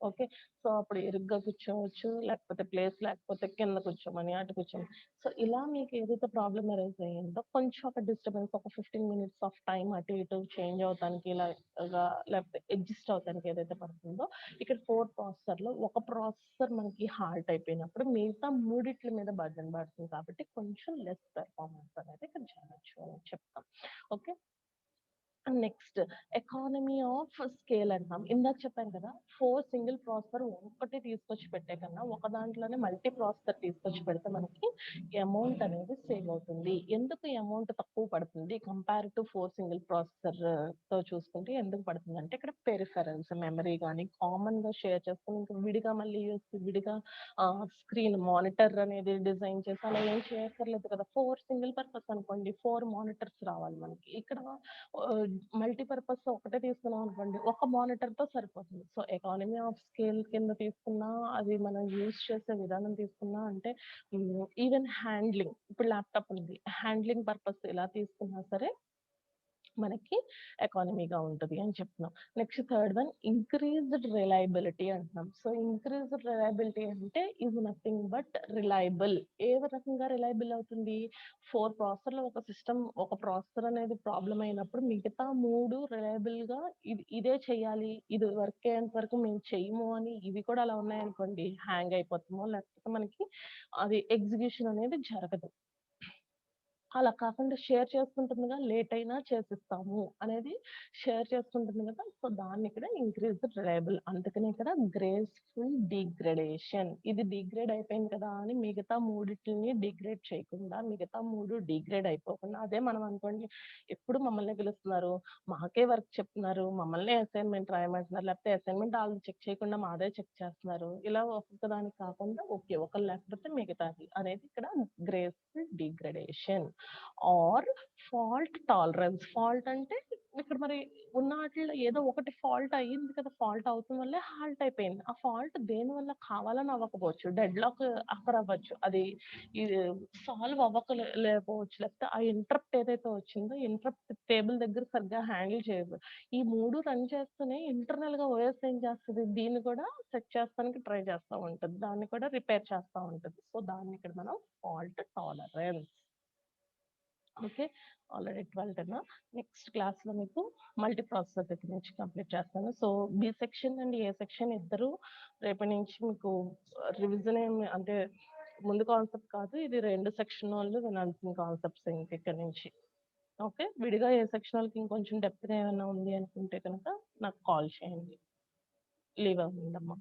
ఓకే, సో అప్పుడు ఇరుగ్గా కూర్చోవచ్చు, లేకపోతే ప్లేస్ లేకపోతే కింద కూర్చోమని, అటు కూర్చోమని. సో ఇలా మీకు ఏదైతే ప్రాబ్లమ్ అరైజ్ అయ్యిందో కొంచెం ఒక డిస్టర్బెన్స్, ఒక 15 మినిట్స్ ఆఫ్ టైం అటు ఇటు చేంజ్ అవుతానికి ఇలాగా, లేకపోతే అడ్జస్ట్ అవుతానికి ఏదైతే పడుతుందో, ఇక్కడ 4 ప్రాసెసర్‌లో ఒక ప్రాసెసర్ మనకి హాల్ట్ అయిపోయినప్పుడు మిగతా మూడిట్ల మీద బర్డెన్ పడుతుంది కాబట్టి కొంచెం లెస్ పెర్ఫార్మెన్స్ అనేది ఇక్కడ చేయొచ్చు అని చెప్తాం. Okay, next economy of scale అంటాం. ఇందాక చెప్పాను కదా, 4 సింగిల్ ప్రాసెసర్ ఒక్కటే తీసుకొచ్చి పెట్టే కన్నా ఒక దాంట్లోనే మల్టీ ప్రాసెసర్ తీసుకొచ్చి పెడితే మనకి అమౌంట్ అనేది సేవ్ అవుతుంది. ఎందుకు ఈ అమౌంట్ తక్కువ పడుతుంది కంపేర్ టు 4 సింగిల్ ప్రాసెసర్ తో చూసుకుంటే ఎందుకు పడుతుంది అంటే, ఇక్కడ పెరిఫెరల్స్ మెమరీ కానీ కామన్ గా షేర్ చేసుకుని ఇంకా విడిగా మళ్ళీ విడిగా స్క్రీన్ మానిటర్ అనేది డిజైన్ చేసి అలా ఏం చేయక్కర్లేదు కదా. 4 సింగిల్ పర్పస్ అనుకోండి, 4 మానిటర్స్ రావాలి మనకి. ఇక్కడ మల్టీపర్పస్ ఒకటే తీసుకున్నాం అనుకోండి, ఒక మానిటర్ తో సరిపోతుంది. సో ఎకానమీ ఆఫ్ స్కేల్ కింద తీసుకున్నా, అది మనం యూజ్ చేసే విధానం తీసుకున్నా అంటే ఈవెన్ హ్యాండ్లింగ్, ఇప్పుడు ల్యాప్టాప్ ఉంది, హ్యాండ్లింగ్ పర్పస్ ఇలా తీసుకున్నా సరే మనకి ఎకానమీగా ఉంటది అని చెప్తున్నాం. Next third one increased reliability అంటున్నాం. సో ఇంక్రీజ్డ్ రిలయబిలిటీ అంటే ఈజ్ నథింగ్ బట్ రిలయబుల్. ఏ రకంగా రిలయబుల్ అవుతుంది, 4 ప్రాసెసర్‌లో ఒక సిస్టమ్, ఒక ప్రాసెసర్ అనేది ప్రాబ్లమ్ అయినప్పుడు మిగతా 3 రిలయబుల్‌గా ఇదే చేయాలి, ఇది వర్క్ అయ్యేంత వరకు మేము చెయ్యము అని ఇవి కూడా అలా ఉన్నాయనుకోండి, హ్యాంగ్ అయిపోతామో లేకపోతే మనకి అది ఎగ్జిక్యూషన్ అనేది జరగదు. అలా కాకుండా షేర్ చేసుకుంటుందిగా, లేట్ అయినా చేసిస్తాము అనేది షేర్ చేసుకుంటుంది కదా. సో దాన్ని ఇక్కడ ఇంక్రీజ్డ్ రిలయబుల్. అందుకని ఇక్కడ గ్రేస్ఫుల్ డిగ్రేడేషన్. ఇది డిగ్రేడ్ అయిపోయింది కదా అని మిగతా మూడిటిని డిగ్రేడ్ చేయకుండా, మిగతా 3 డిగ్రేడ్ అయిపోకుండా, అదే మనం అనుకోండి ఎప్పుడు మమ్మల్ని పిలుస్తున్నారు, మాకే వర్క్ చెప్తున్నారు, మమ్మల్ని అసైన్మెంట్ రాయమంటున్నారు, లేకపోతే అసైన్మెంట్ వాళ్ళు చెక్ చేయకుండా మాదే చెక్ చేస్తున్నారు, ఇలా ఒక్కొక్క దానికి కాకుండా ఓకే ఒకళ్ళు లేకపోతే మిగతాది అనేది ఇక్కడ graceful degradation or fault tolerance. Fault అంటే ఇక్కడ మరి ఉన్న వాటిల్లో ఏదో ఒకటి ఫాల్ట్ అయ్యింది కదా, ఫాల్ట్ అవుతున్న వల్లే హాల్ట్ అయిపోయింది. ఆ ఫాల్ట్ దేని వల్ల కావాలని అవ్వకపోవచ్చు, డెడ్ లాక్ అక్కర్ అవ్వచ్చు, అది ఇది సాల్వ్ లేకపోవచ్చు, లేకపోతే ఆ ఇంటరప్ట్ ఏదైతే వచ్చిందో ఇంటరప్ట్ టేబుల్ దగ్గర సరిగ్గా హ్యాండిల్ చేయదు. ఈ 3 రన్ చేస్తూనే ఇంటర్నల్ గా ఓఎస్ ఏం చేస్తది, దీన్ని కూడా సెట్ చేస్తానికి ట్రై చేస్తా ఉంటది, దాన్ని కూడా రిపేర్ చేస్తా ఉంటది. సో దాన్ని ఇక్కడ మనం ఫాల్ట్ టాలరెన్స్. ఓకే, ఆల్రెడీ 12 అన్నా. నెక్స్ట్ క్లాస్‌లో మీకు మల్టీ ప్రాసెసర్ దగ్గర నుంచి కంప్లీట్ చేస్తాను. So B section and A section ఇద్దరు రేపటి నుంచి మీకు రివిజన్ ఏమి అంటే ముందు కాన్సెప్ట్ కాదు, ఇది 2 సెక్షన్ వాళ్ళు వినాల్సిన కాన్సెప్ట్స్ ఇంక ఇక్కడి నుంచి. ఓకే, విడిగా ఏ సెక్షన్ వాళ్ళకి ఇంకొంచెం డెప్త్‌గా ఏమైనా ఉంది అనుకుంటే కనుక నాకు కాల్ చేయండి. లీవ్ అవ్వండమ్మా.